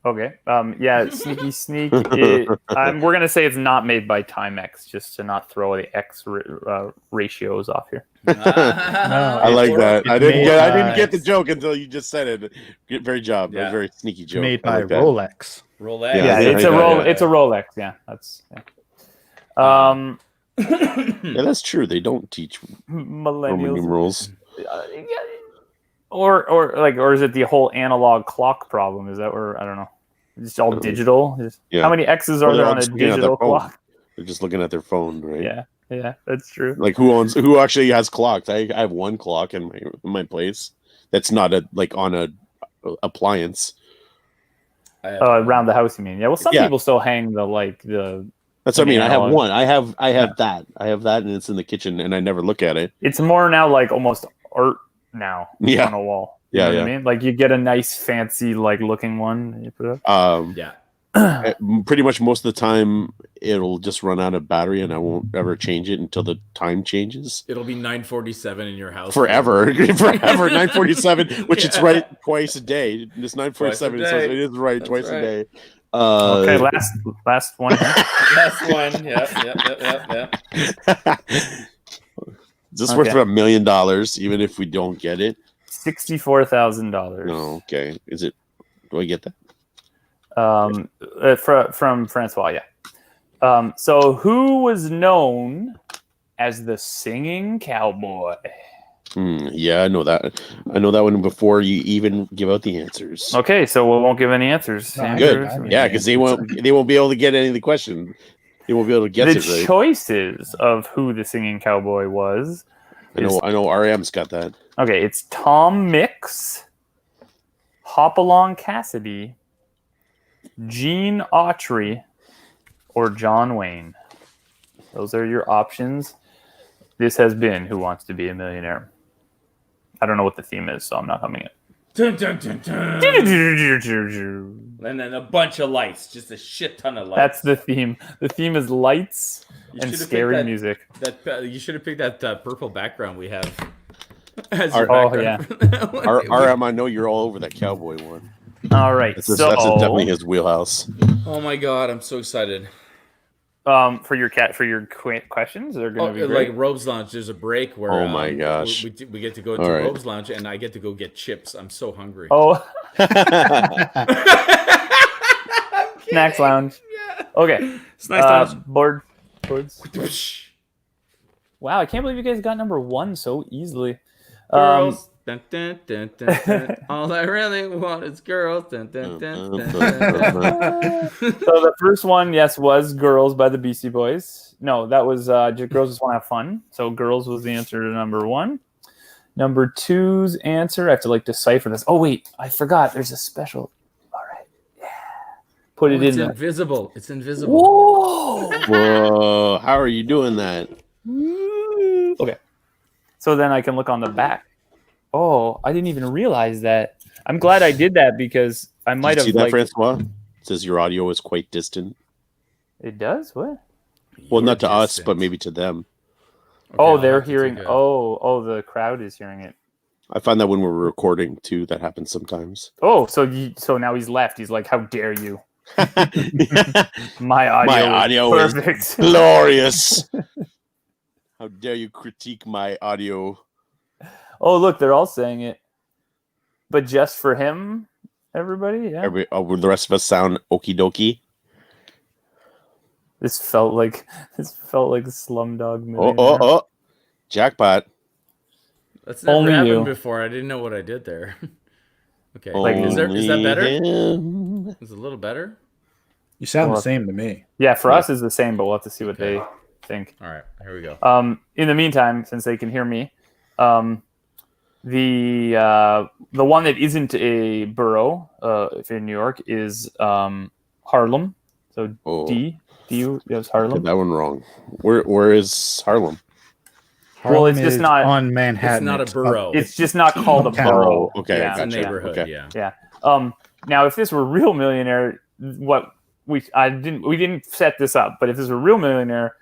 Okay. Yeah, sneak. We're going to say it's not made by Timex, just to not throw the X ratios off here. I like that. I didn't get the joke until you just said it. Very job. Yeah. A very sneaky joke. Made I by like that. Rolex. Rolex. Yeah, it's a Rolex. Yeah, that's. Yeah. Yeah, that's true. They don't teach Roman Millennials. numerals. Or is it the whole analog clock problem? Is that where I don't know? It's all digital. Yeah. How many X's are Well, there they're on all a just looking at their digital phone. clock? They're just looking at their phone, right? Yeah, that's true. Like who actually has clocks? I have one clock in my place that's not on a appliance. Around the house, you mean? Yeah. Well, some Yeah. people still hang the. That's what I mean. I have analog. one. I have that. I have that, and it's in the kitchen, and I never look at it. It's more now like almost art now Yeah. on a wall. You Yeah, know yeah. what I mean? Like you get a nice fancy looking one and you put it up. Yeah. Pretty much most of the time, it'll just run out of battery, and I won't ever change it until the time changes. It'll be 9:47 in your house. Forever. 9:47, which it's Yeah. right twice a day. This 9:47, Twice a so day. it is right That's twice right. a day. Okay, last one. Last one. Yep. Is this worth Okay. $1 million, even if we don't get it? $64,000. No, okay. Is it? Do I get that? From Francois, yeah. So who was known as the singing cowboy? Yeah, I know that. I know that one before you even give out the answers. Okay, so we won't give any answers. No, Good. I mean, Yeah, because they won't be able to get any of the question. They won't be able to guess The it right. choices of who the singing cowboy was. I know RM's got that. Okay, it's Tom Mix, Hopalong Cassidy, Gene Autry, or John Wayne. Those are your options. This has been Who Wants to Be a Millionaire. I don't know what the theme is, so I'm not humming it. Dun, dun, dun, dun. And then a bunch of lights, just a shit ton of lights. That's the theme. The theme is lights You and should've picked scary that- music. You should have picked that purple background we have. As Our- your oh, background. RM, I know you're all over that cowboy one. All right, That's so definitely his wheelhouse. Oh my god, I'm so excited. for your questions, they're going to be Like great. Robes Lounge, there's a break where Oh my gosh. we get to go to All right. Robes Lounge and I get to go get chips. I'm so hungry. Oh, Snacks Lounge. Yeah. Okay. Snacks Lounge. Boards. Wow, I can't believe you guys got number 1 so easily. Girls. Dun, dun, dun, dun, dun. All I really want is girls. Dun, dun, dun, dun, dun. So the first one, yes, was Girls by the Beastie Boys. No, that was just Girls Just Want to Have Fun. So Girls was the answer to number 1. Number 2's answer, I have to decipher this. Oh, wait, I forgot. There's a special. All right. Yeah. Put it It's in there. invisible. It's invisible. Whoa. Whoa, how are you doing that? Okay. So then I can look on the back. Oh, I didn't even realize that. I'm glad I did that because I might Did you have see that, Francois? It says your audio is quite distant. It does? What? Well, You're not to us, distant. but maybe to them. Okay, Oh, I'll they're have to hearing. take a- Oh, the crowd is hearing it. I find that when we're recording too, that happens sometimes. Oh, so now he's left. He's like, "How dare you? My My audio audio is is perfect." glorious. How dare you critique my audio? Oh, look, they're all saying it, but just for him, everybody. Yeah, Will the rest of us sound okie dokie? this felt like Slumdog Oh, Millionaire. oh, jackpot. That's never Only happened you. before. I didn't know what I did there. Okay. Like, is that better? Him. Is it a little better? You sound Well, the same to me. Yeah, for us is the same, but we'll have to see what Okay. think. All right, here we go. In the meantime, since they can hear me, the one that isn't a borough, if in New York, is Harlem. So that's Harlem. Get that one wrong. Where is Harlem? Harlem it's just is not on Manhattan. It's not a borough. It's just not called a Uptown. borough. Oh, okay, Yeah, It's a gotcha. neighborhood. Okay. Yeah. Yeah. Now, if this were Real Millionaire, we didn't set this up, but if this were Real Millionaire,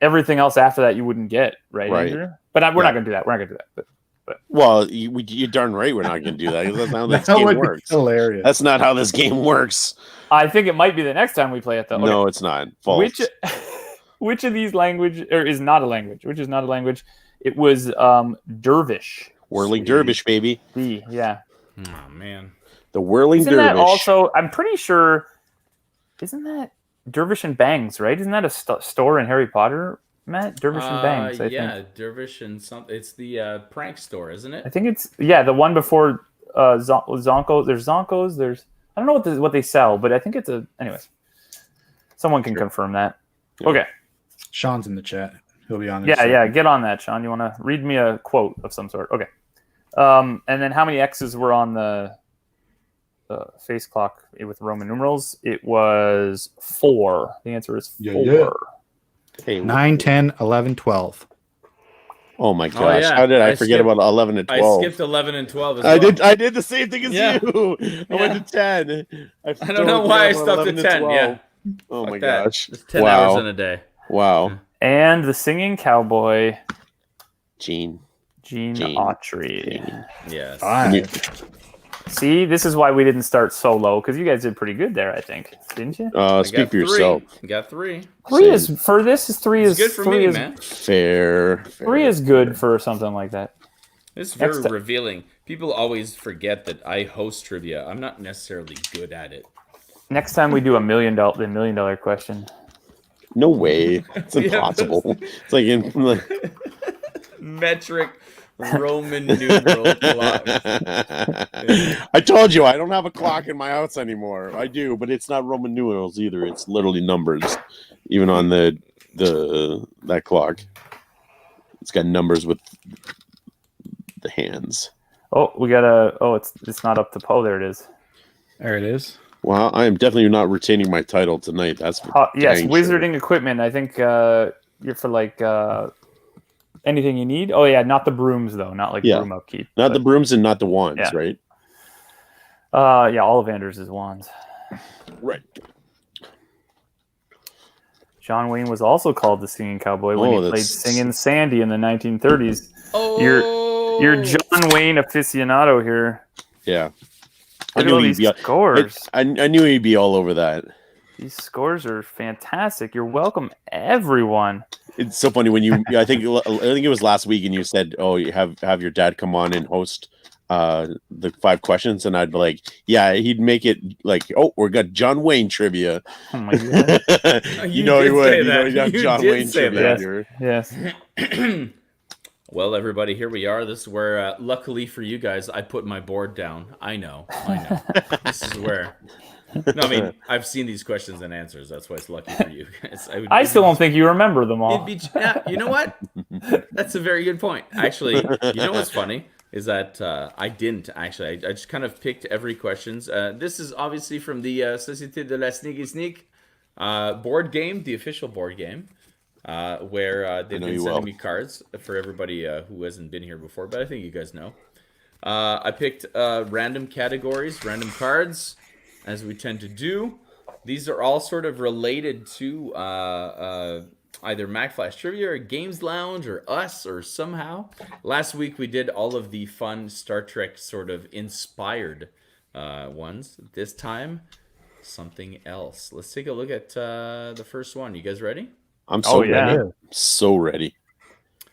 everything else after that you wouldn't get, right, Right. Andrew? But we're not going to do that. We're not going to do that. But Well, you're darn right we're not going to do that. 'Cause that's not how this That game would be works. hilarious. That's not how this game works. I think it might be the next time we play it, though. No, Okay. it's not. False. Which of these language or is not a language? Which is not a language? It was Dervish. Whirling dervish, baby. Yeah. Oh man. The whirling Isn't dervish. that also? I'm pretty sure. Isn't that Dervish and Bangs? Right? Isn't that a store in Harry Potter? Matt, Dervish and Bangs. I think. Dervish and something. It's the prank store, isn't it? I think it's the one before Zonko. There's Zonkos. There's I don't know what they sell, but I think it's anyways. Someone can confirm that. Yeah. Okay. Sean's in the chat. He'll be on there. Yeah. Get on that, Sean. You want to read me a quote of some sort? Okay. And then how many X's were on the face clock with Roman numerals? It was 4. The answer is 4. Yeah. Hey, 9, 10, 11, 12. Oh my gosh! yeah. How did I I forget skipped- about 11 and I 12? skipped 11 and 12 as I well. did. I did the same thing as Yeah. you. I Yeah. went to 10. I don't know why I stopped at 10. Yeah. Oh Fuck my that. gosh! It's 10 Wow. hours in a day. Wow. And the singing cowboy, Gene. Gene Gene. Autry. Gene. Yes. 5. See, this is why we didn't start so low, because you guys did pretty good there, I think, didn't you? I Speak got for 3. yourself. You got 3. 3 Same. is for this. Is 3 It's is good for 3 me, is, man. Fair. 3 is good for something like that. It's very Next ti- revealing. People always forget that I host trivia. I'm not necessarily good at it. Next time we do the $1 million question. No way. It's Yeah, impossible. It's like in. Metric Roman numeral clock. I told you I don't have a clock in my house anymore. I do, but it's not Roman numerals either. It's literally numbers, even on that clock. It's got numbers with the hands. Oh, we got a. Oh, it's not up to Poe. There it is. There it is. Well, I am definitely not retaining my title tonight. That's for Yes, dang wizarding equipment. I think you're for like anything you need. Oh yeah, not the brooms though. Not like Yeah. broom upkeep. Not the brooms and not the wands, Yeah. right? Yeah, Ollivanders is wands. Right. John Wayne was also called the Singing Cowboy when Oh, he played that's- Singing Sandy in the 1930s. Oh, You're John Wayne aficionado here. Yeah. I Look at knew all he'd these be. scores. I knew he'd be all over that. These scores are fantastic. You're welcome, everyone. It's so funny when you. I think it was last week, and you said, "Oh, you have your dad come on and host the 5 questions," and I'd be like, "Yeah, he'd make it like, oh, we got John Wayne trivia." Oh my god. You know he did would. say You know that. he'd have You John did Wayne say trivia that. here. Yes. Well, everybody, here we are. This is where, luckily for you guys, I put my board down. I know. This is where. No, I mean, I've seen these questions and answers. That's why it's lucky for you guys. I still don't think you remember them all. Yeah, you know what? That's a very good point. Actually, you know what's funny is that I didn't actually. I just kind of picked every questions. This is obviously from the Société de la Sneaky Sneak board game, the official board game, where they've know been you sending will. me cards for everybody who hasn't been here before, but I think you guys know. I picked random categories, random cards, as we tend to do. These are all sort of related to either Mack Flash Trivia or Games Lounge or us or somehow. Last week we did all of the fun Star Trek sort of inspired ones. This time, something else. Let's take a look at the first one. You guys ready? I'm so yeah. ready. So ready.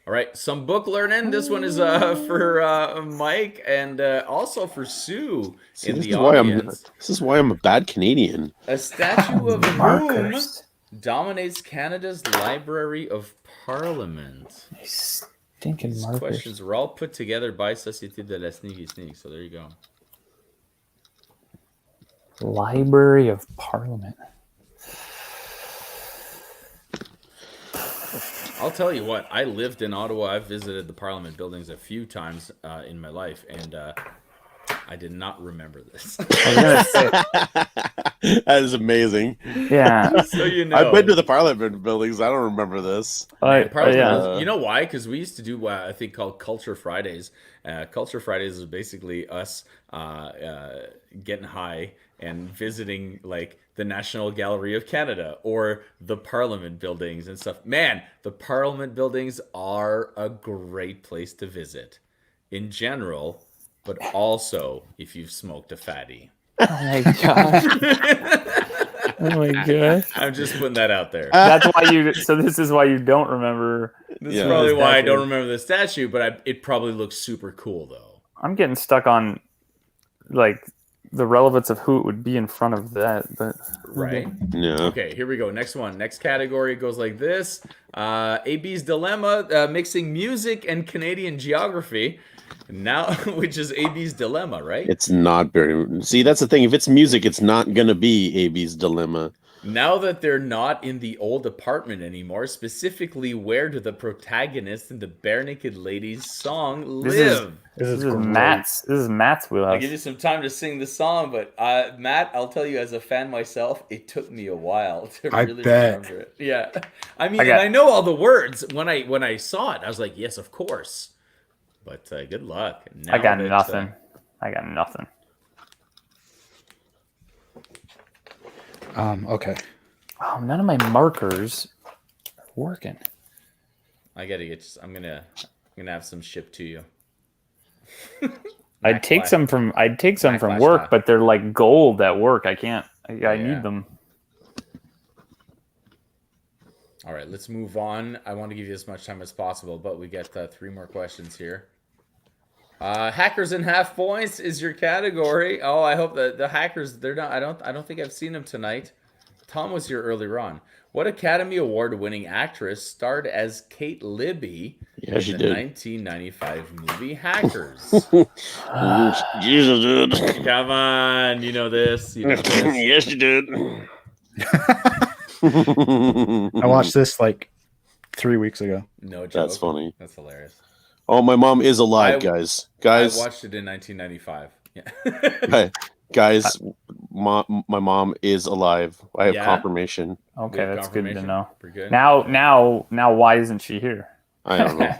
All right, some book learning. This one is for Mike and also for Sue See, in this the is why audience. this is why I'm a bad Canadian. A statue of whom Markers. dominates Canada's Library of Parliament. Stinking These markers. questions were all put together by Société de la Sneaky Sneak. So there you go. Library of Parliament. I'll tell you what. I lived in Ottawa. I've visited the Parliament buildings a few times in my life, and I did not remember this. I was gonna say, That is amazing. yeah. So you know, I've been to the Parliament buildings. I don't remember this. Man, Parliament yeah. buildings- you know why? Because we used to do a thing called Culture Fridays. Culture Fridays is basically us getting high and visiting like the National Gallery of Canada or the Parliament buildings and stuff. Man, the Parliament buildings are a great place to visit in general, but also if you've smoked a fatty. Oh my god. Oh my god. I'm just putting that out there. That's why you. So this is why you don't remember. This Yeah. is probably The why I statue. don't remember the statue, but it probably looks super cool though. I'm getting stuck on like the relevance of who it would be in front of that, but Right? Yeah. Okay, here we go. Next one. Next category goes like this. AB's Dilemma, mixing music and Canadian geography. Now, which is AB's Dilemma, right? It's not very. See, that's the thing. If it's music, it's not gonna be AB's Dilemma. Now that they're not in the old apartment anymore, specifically where do the protagonists in the Bare Naked Ladies song This is- live? This is Matt's. This is Matt's I'll wheelhouse. give you some time to sing the song, but Matt, I'll tell you as a fan myself, it took me a while to I really bet. remember it. Yeah, I mean, I got- and I know all the words when I saw it. I was like, yes, of course. But good luck. Now I got that, nothing. I got nothing. Okay. Oh, none of my markers are working. I gotta get. I'm gonna have some shipped to you. I'd Mack take Flash. some from Mack Flash work, style. but they're like gold at work. I can't. I Yeah. need them. All right, let's move on. I want to give you as much time as possible, but we got 3 more questions here. Hackers and half points is your category. Oh, I hope that the hackers. They're not. I don't think I've seen them tonight. Tom was here earlier on. What Academy Award-winning actress starred as Kate Libby Yeah, in she the did. 1995 movie Hackers? Jesus, dude. Come on, you know this. You know this. Yes, you did. I watched this like 3 weeks ago. No joke. That's funny. That's hilarious. Oh, my mom is alive, I- guys. I Guys, watched it in 1995. Yeah. hey, guys, my mom is alive. I have Yeah? confirmation. Okay, Good that's good to confirmation. know. We're good. Now, why isn't she here? I don't know.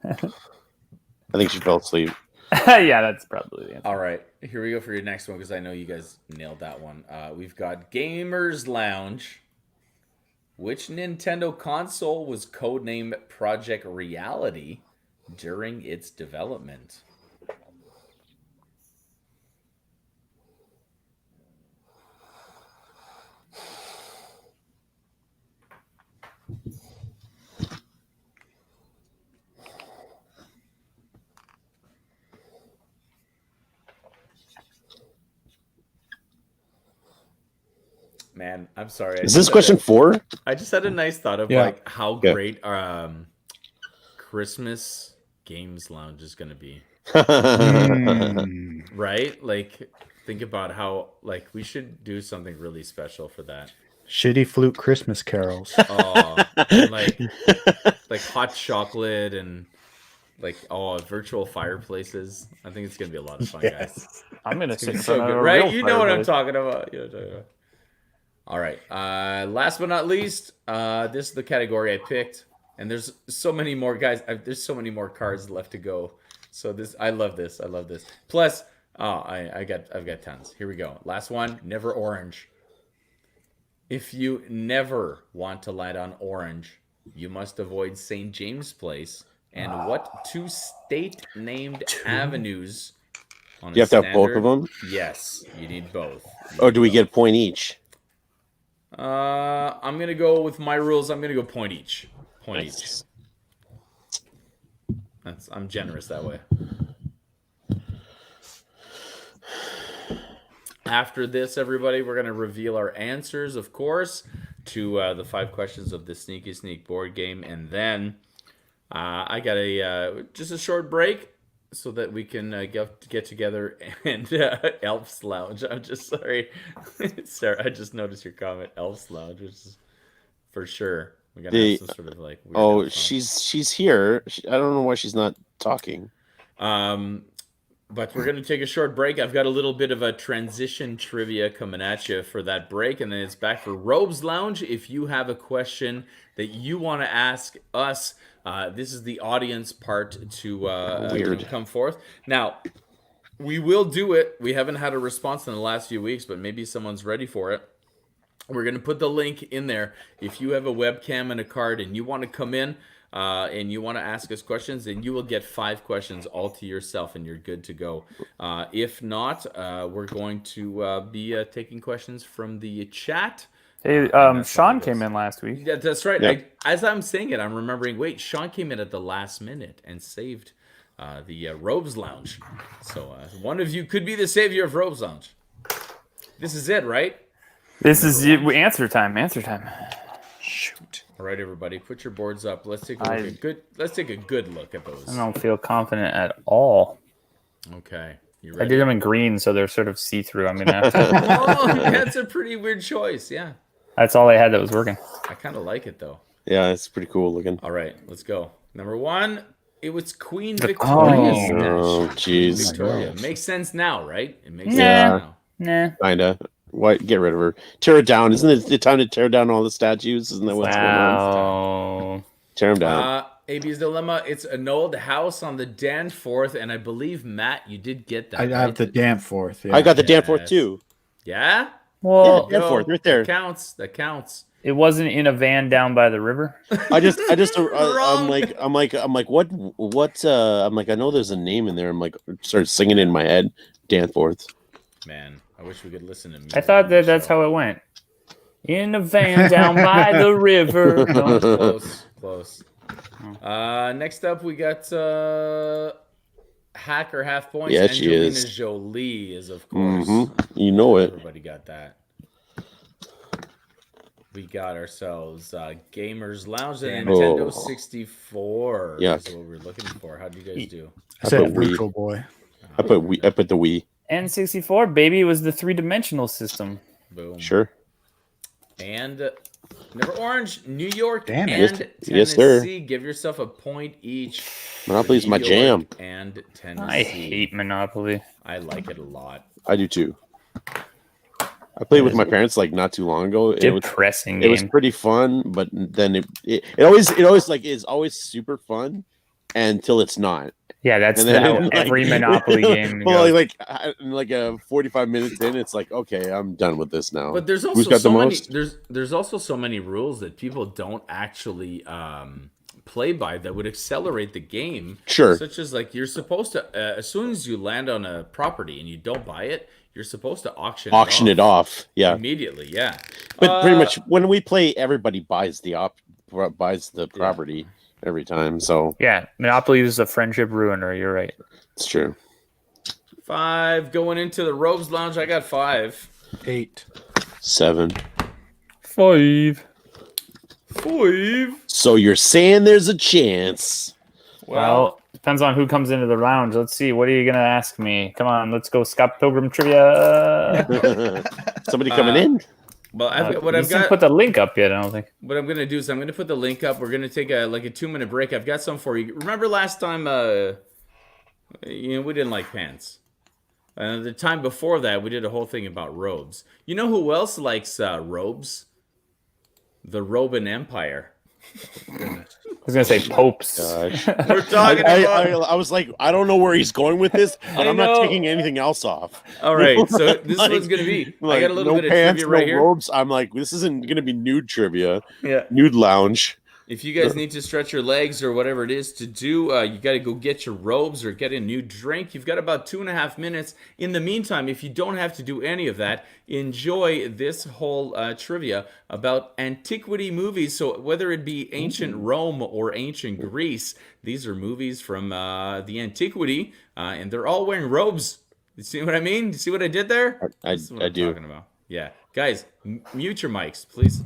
I think she fell asleep. Yeah, that's probably the answer. All right, here we go for your next one because I know you guys nailed that one. We've got Gamers Lounge. Which Nintendo console was codenamed Project Reality during its development? Man, I'm sorry. Is this question 4? I just had a nice thought of Yeah. like how Yeah. great Christmas Games Lounge is going to be. Mm. Right? Like think about how like we should do something really special for that. Shitty flute Christmas carols. Oh, and like hot chocolate and like virtual fireplaces. I think it's gonna be a lot of fun, guys. I'm gonna It's sit gonna be in so front of good, a right? real You know what I'm fireplace. talking about. You know what I'm talking about. All right. Last but not least, this is the category I picked, and there's so many more guys. There's so many more cards left to go. So I love this. I love this. Plus, I've got tons. Here we go. Last one. Never orange. If you never want to land on orange, you must avoid St. James Place. And what 2 state-named avenues on You have to have both of them? Yes, you need both. Or do we get a point each? I'm gonna go with my rules. I'm gonna go point each. Point each. I'm generous that way. After this, everybody, we're gonna reveal our answers, of course, to the 5 questions of the Sneaky Sneak board game, and then I got just a short break so that we can get together and Elf's Lounge. I'm just sorry, Sarah. I just noticed your comment, Elf's Lounge, which is for sure We're gonna have some sort of like. Weird Oh, outro. she's here. I don't know why she's not talking. But we're going to take a short break. I've got a little bit of a transition trivia coming at you for that break, and then it's back for Robes Lounge. If you have a question that you want to ask us, this is the audience part to come forth. Now, we will do it. We haven't had a response in the last few weeks, but maybe someone's ready for it. We're going to put the link in there. If you have a webcam and a card and you want to come in and you want to ask us questions, then you will get 5 questions all to yourself and you're good to go. If not, we're going to be taking questions from the chat. Hey, Sean came in last week. Yeah, that's right. Yeah. As I'm saying it, I'm remembering, wait, Sean came in at the last minute and saved the Robes Lounge. So one of you could be the savior of Robes Lounge. This is it, right? This is answer time. Answer time. Shoot. All right, everybody, put your boards up. Let's take a good look at those. I don't feel confident at all. Okay, you I ready? did them in green, so they're sort of see-through. I'm gonna have to. Oh, that's a pretty weird choice. Yeah, That's all I had that was working. I kind of like it though. Yeah, it's pretty cool looking. All right, let's go. Number 1, it was Queen Victoria's snatch. Oh, jeez. Victoria makes sense now, right? It makes Yeah. sense now. Nah. Kinda. Why? Get rid of her. Tear it down. Isn't it the time to tear down all the statues? Isn't that what's going on? Wow. Tear them down. AB's Dilemma. It's an old house on the Danforth, and I believe Matt, you did get that. I have the Danforth. Yeah. I got the Danforth too. Yeah. Well, Yeah, Danforth, right there. That counts. That counts. it wasn't in a van down by the river. I'm Wrong. like, what? I'm like, I know there's a name in there. I'm like, start singing in my head, Danforth. Man, I wish we could listen to music. I thought that's how it went. In a van down by the river. No. Close. Next up, we got Hack or Half Points. Yeah, she Angelina is. Jolie is, of course. You know it. Everybody got that. We got ourselves Gamers Lounge and Nintendo 64. Yuck. Is what we're looking for. How do you guys do? I said put Wii. Virtual Boy. I put the Wii. N64, baby, was the 3-dimensional system. Boom. Sure. And number orange, New York Damn and it. Tennessee. Yes, sir. Give yourself a point each. Monopoly's for my New jam. York and Tennessee. I hate Monopoly. I like it a lot. I do too. I played with my parents like not too long ago. Depressing It game. was pretty fun, but then it always like is always super fun until it's not. Yeah, that's And then how like, every Monopoly game Well, goes. like 45 minutes in, it's like, okay, I'm done with this now. But there's Who's also got so the many. most? There's also so many rules that people don't actually play by that would accelerate the game. Sure. Such as like you're supposed to as soon as you land on a property and you don't buy it, you're supposed to auction it off. Yeah. immediately. Yeah. But pretty much when we play, everybody buys the property every time. So Yeah, Monopoly is a friendship ruiner. You're right. it's true. 5 going into the Robes Lounge. I got 5. 8. 7. 5. 5. So you're saying there's a chance? Well, depends on who comes into the lounge. Let's see. What are you gonna ask me? Come on, let's go. Scott Pilgrim trivia. Somebody coming in? Well, I've got, You didn't put the link up yet. I don't think. what I'm gonna do is I'm gonna put the link up. We're gonna take a 2-minute break. I've got some for you. Remember last time, we didn't like pants. The time before that, we did a whole thing about robes. You know who else likes robes? The Roman Empire. I was gonna say popes. Gosh. We're talking about. I was like, I don't know where he's going with this, but I'm not know. taking anything else off. All right, so this Like- one's gonna be. I Like, got a little no bit of pants, trivia right no here. robes. I'm like, this isn't gonna be nude trivia. Yeah. Nude lounge. If you guys need to stretch your legs or whatever it is to do, you got to go get your robes or get a new drink. You've got about 2.5 minutes. In the meantime, if you don't have to do any of that, enjoy this whole trivia about antiquity movies. So whether it be ancient Rome or ancient Greece, these are movies from the antiquity, and they're all wearing robes. You see what I mean? You see what I did there? I This is what I'm do. talking about. Yeah. Guys, mute your mics, please.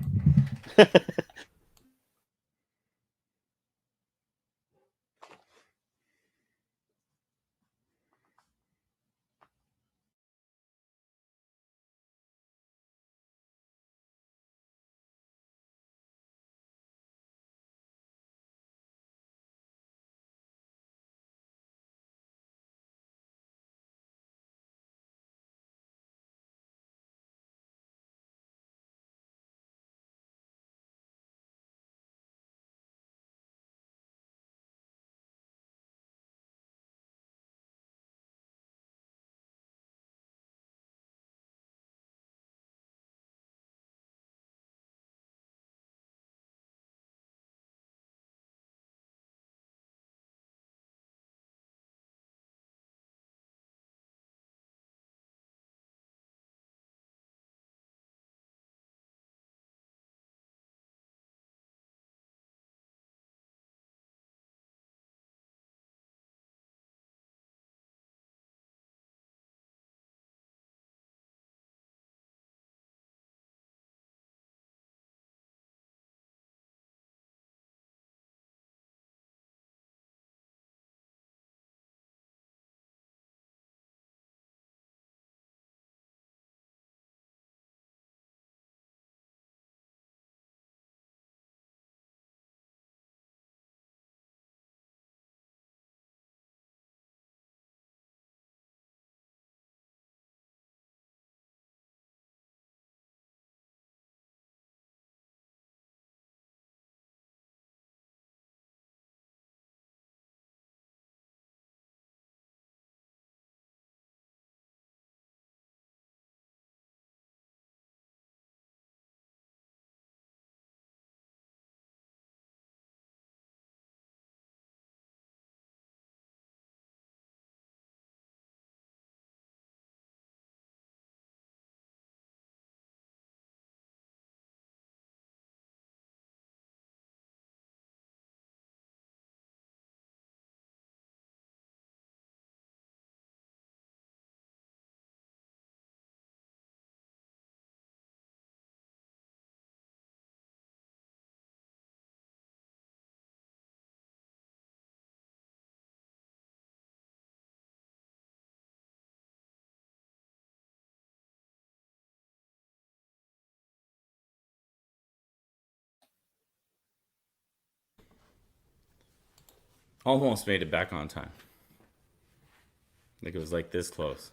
Almost made it back on time. I think it was like this close.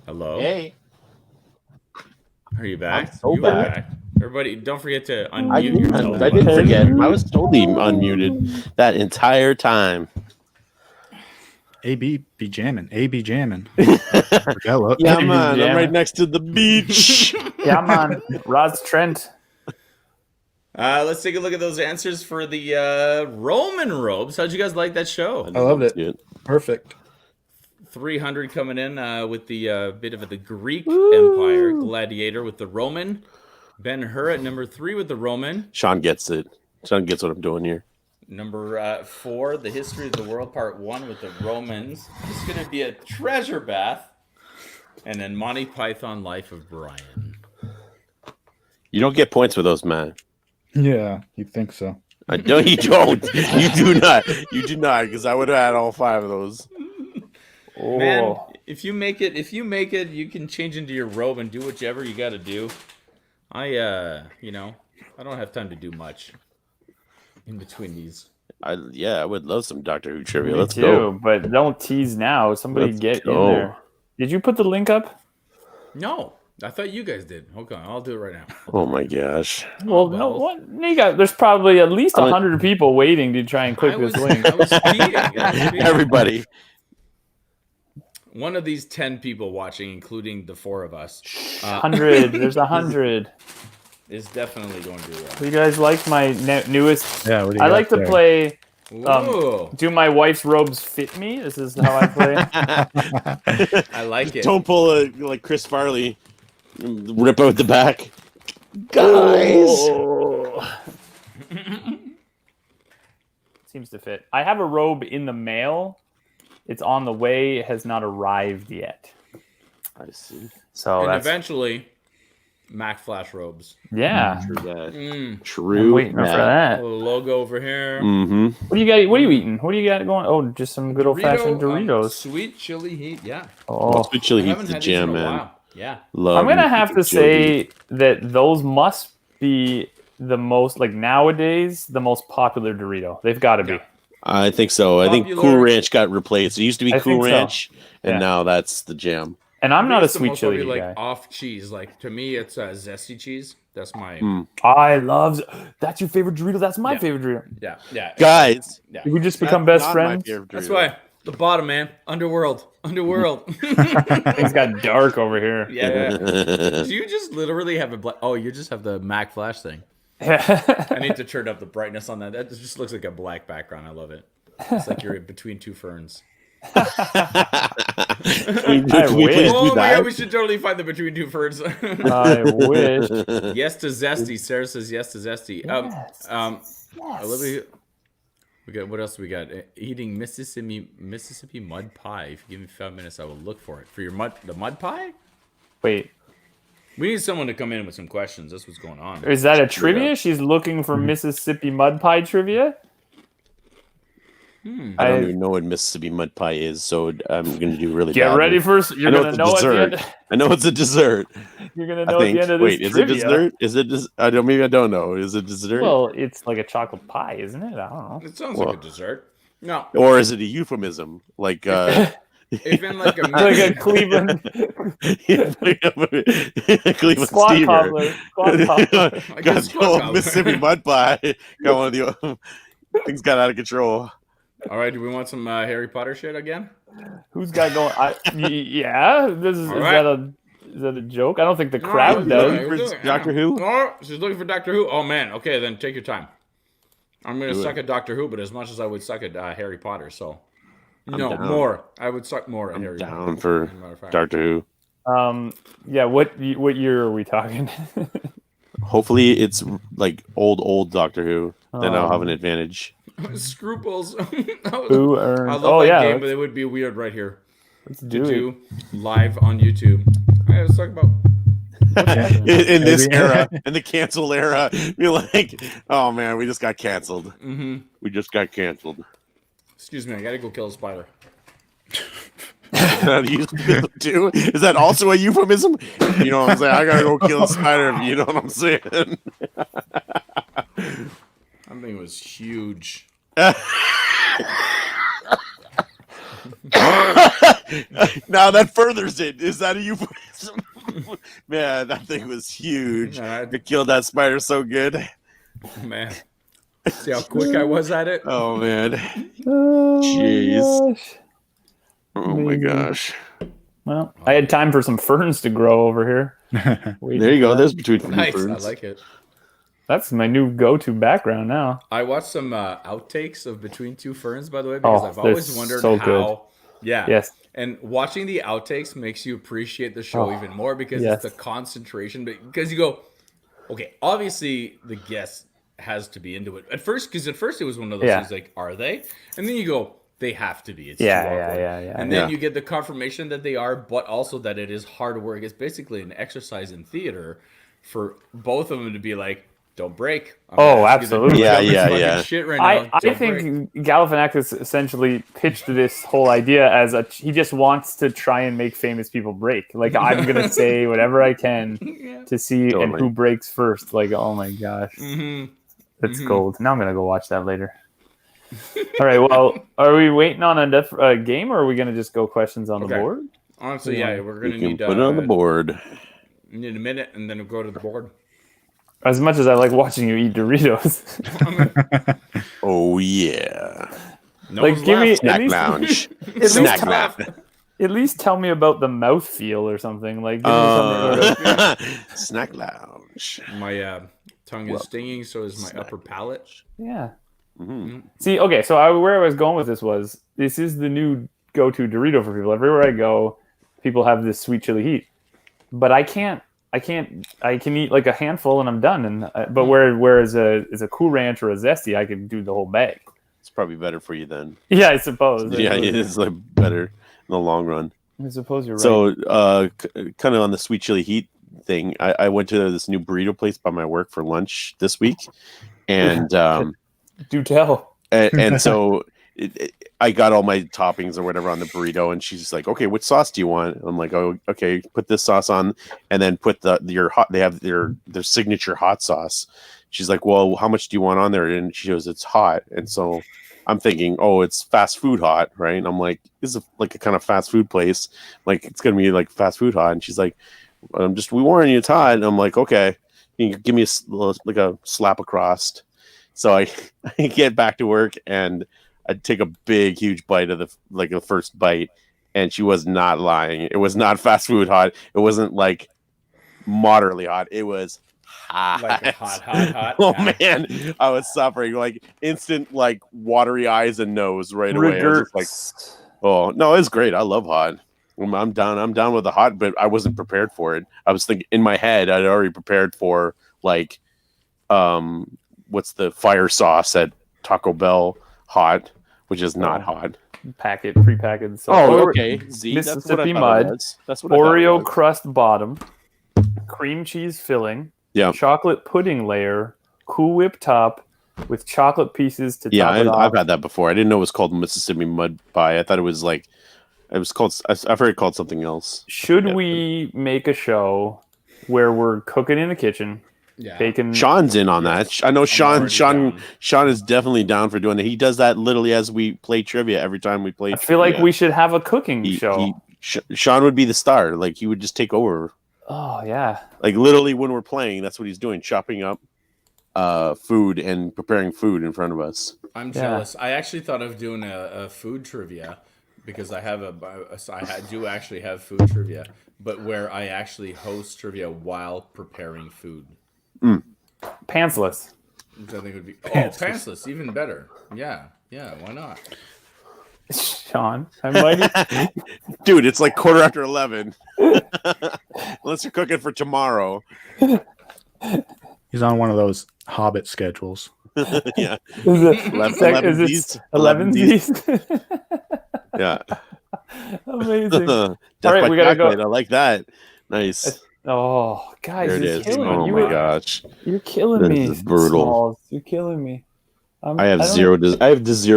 Hello? Hey, Are you back? I'm so You are back. back. Everybody, don't forget to unmute yourself. I didn't forget. I was totally unmuted that entire time. AB be jamming. AB jamming. Yeah, Yeah. man. I'm right next to the beach. Yeah, man. Roz Trent. Let's take a look at those answers for the Roman robes. How'd you guys like that show? I loved it. Dude. Perfect. 300 coming in with the bit of the Greek Empire. Gladiator with the Roman. Ben-Hur at number 3 with the Roman. Sean gets it. Sean gets what I'm doing here. Number 4, The History of the World Part 1 with the Romans. It's going to be a treasure bath. And then Monty Python Life of Brian. You don't get points for those, man. Yeah, you think so? I know you don't. You do not. You do not, because I would have had all 5 of those. Oh. Man, if you make it, you can change into your robe and do whichever you got to do. I don't have time to do much in between these. I would love some Doctor Who trivia. Me Let's too, go. but don't tease now. Somebody Let's get go. in there. Did you put the link up? No, I thought you guys did. Okay, I'll do it right now. Oh my gosh. Well, no. What? There's probably at least 100 people waiting to try and click this link. I was speeding. Everybody. One of these 10 people watching, including the 4 of us, 100. There's 100. is definitely going to do well. You guys like my newest? Yeah. What do you I got like to there? play. Whoa, Do my wife's robes fit me? This is how I play. I like it. Don't pull like Chris Farley. Rip out the back. Guys. Oh. Seems to fit. I have a robe in the mail. It's on the way. It has not arrived yet. I see. So And that's eventually, Mack Flash robes. yeah. True that. Mm. True. I'm waiting for that. that. A little logo over here. Mm-hmm. What do you got? What are you eating? What do you got going? Oh, just some good old fashioned Dorito, Doritos. sweet chili heat. Yeah. Oh, Sweet chili I heat's haven't the had these in jam, a man. while. Yeah. Love I'm gonna me have some to chili. say that those must be the most like nowadays the most popular Dorito. They've got to be. Yeah. I think so. I think Cool Popular. Ranch got replaced. It used to be I Cool think so. Ranch, and Yeah. now that's the jam. And I'm not a It's the sweet most chili probably, guy. like off cheese. Like to me, it's zesty cheese. That's my I love. That's your favorite Dorito. That's my Yeah. favorite Dorito. yeah. Guys, Yeah. Did we just that's become best not my friends? favorite That's Dorito. why the bottom, man. Underworld. Things got dark over here. yeah. Do you just literally have a black? Oh, you just have the Mack Flash thing. I need to turn up the brightness on that. That just looks like a black background. I love it. It's like you're between two ferns. Can we wish. please Oh do my god, that? we should totally find the between two ferns. I wish. Yes to zesty. Sarah says yes to zesty. Olivia, we got what else? We got eating Mississippi mud pie. If you give me 5 minutes, I will look for it. For your the mud pie. Wait, We need someone to come in with some questions. That's what's going on. is that a trivia? She's looking for Mississippi mud pie trivia. I don't even know what Mississippi mud pie is, so I'm going to do really Get badly. ready for. You're I know gonna it's a know at the dessert. end. I know it's a dessert. You're gonna I know at think. the end of this Wait, is it trivia. dessert? Is it? I don't. Maybe I don't know. Is it dessert? Well, it's like a chocolate pie, isn't it? I don't know. It sounds like a dessert. No, or is it a euphemism? Like, if in like a Like a Cleveland Cleveland squat steamer. cobbler. Squat cobbler. Like a Got squat the old cobbler. Mississippi mud pie. Got one of the things got out of control. All right, do we want some Harry Potter shit again? Who's got going? Yeah, this is. All Is right. that a joke? I don't think the crowd No, does. no, no. For Doctor Who? Oh, she's looking for Doctor Who. Oh man. Okay, then take your time. I'm gonna Do it. suck at Doctor Who, but as much as I would suck at Harry Potter, so I'm no down. more. I would suck more at I'm Harry down Potter. for as a matter of fact. Doctor Who. Yeah. What year are we talking? Hopefully, it's like old Doctor Who. Then I'll have an advantage. Scruples. Who earned? I love Oh that yeah. game, but it would be weird right here Let's to do it. do live on YouTube. Hey, let's talk about. in this Maybe. era, in the cancel era, you're like, oh man, we just got canceled. Mm-hmm. We just got canceled. Excuse me, I gotta go kill a spider. Too? Is that also a euphemism? You know what I'm saying? I gotta go kill a spider. You know what I'm saying? That thing was huge. Now that furthers it. Is that a euphemism? Man, that thing was huge. It killed that spider so good. Man, see how quick I was at it? Oh man. Oh, Jeez. gosh. Oh my gosh. Well, I had time for some ferns to grow over here. There you go. There's between Nice, ferns. I like it. That's my new go-to background now. I watched some outtakes of Between Two Ferns, by the way, because I've they're always wondered so how. good. Yeah. Yes. And watching the outtakes makes you appreciate the show even more because yes. it's the concentration. Because you go, okay, obviously the guest has to be into it at first. Because at first it was one of those things like, are they? And then you go, they have to be. It's too awkward. And then you get the confirmation that they are, but also that it is hard work. It's basically an exercise in theater for both of them to be like, don't break. Absolutely. Yeah. Shit right now. I think Galifianakis essentially pitched this whole idea as he just wants to try and make famous people break. Like, I'm going to say whatever I can to see and who breaks first. Like, oh my gosh. That's gold. Now I'm going to go watch that later. All right. Well, are we waiting on a game or are we going to just go questions on the board? Honestly, we're going to need put it on the board. Need a minute and then we'll go to the board. As much as I like watching you eat Doritos. Oh yeah. Like, give me snack lounge. Snack nap. At least tell me about the mouth feel or something. Like, give me something. Snack lounge. My tongue is stinging, so is my upper palate. Yeah. Mm-hmm. See, okay, so where I was going with this is the new go-to Dorito for people. Everywhere I go, people have this sweet chili heat, but I can eat like a handful and I'm done. And but whereas a Cool Ranch or a Zesty, I can do the whole bag. It's probably better for you then. Yeah, I suppose. Yeah, it is like better in the long run. I suppose you're right. So, kind of on the sweet chili heat thing, I went to this new burrito place by my work for lunch this week, and do tell. And so I got all my toppings or whatever on the burrito, and she's like, "Okay, which sauce do you want?" I'm like, "Oh, okay, put this sauce on, and then put your hot." They have their signature hot sauce. She's like, "Well, how much do you want on there?" And she goes, "It's hot." And so I'm thinking, "Oh, it's fast food hot, right?" And I'm like, "This is like a kind of fast food place. Like, it's gonna be like fast food hot." And she's like, we warn you, it's hot." And I'm like, "Okay, you can give me a slap across." So I get back to work and I take a big, huge bite of the first bite, and she was not lying. It was not fast food hot. It wasn't like moderately hot. It was hot. Like hot. Oh man, I was suffering, like instant, like watery eyes and nose right away. I was just like, oh no, it's great. I love hot. I'm down with the hot, but I wasn't prepared for it. I was thinking in my head, I'd already prepared for like, what's the fire sauce at Taco Bell hot, which is not hot. Prepackaged. So okay. See, Mississippi mud. That's what Oreo crust bottom, cream cheese filling, chocolate pudding layer, Cool Whip top with chocolate pieces to top it off. I've had that before. I didn't know it was called Mississippi mud pie. I thought it was like I've heard it called something else. Should we make a show where we're cooking in the kitchen? Yeah. Bacon. Sean's in on that. I know Sean is definitely down for doing it. He does that literally as we play trivia every time we play. I feel like we should have a cooking show. Sean would be the star. Like, he would just take over. Oh yeah. Like, literally when we're playing, that's what he's doing, chopping up food and preparing food in front of us. I'm jealous. I actually thought of doing a food trivia because I do actually have food trivia, but where I actually host trivia while preparing food. Pantsless. Which I think would be pantsless, even better. Yeah, why not? Sean, I might. Dude, it's like 11:15. Unless you're cooking for tomorrow. He's on one of those Hobbit schedules. Yeah. Is it 11? Yeah. Amazing. All right, we gotta go. I like that. Nice. Oh, guys, there it is. Killing my gosh, you're killing me. This is brutal. Smalls. You're killing me. I have zero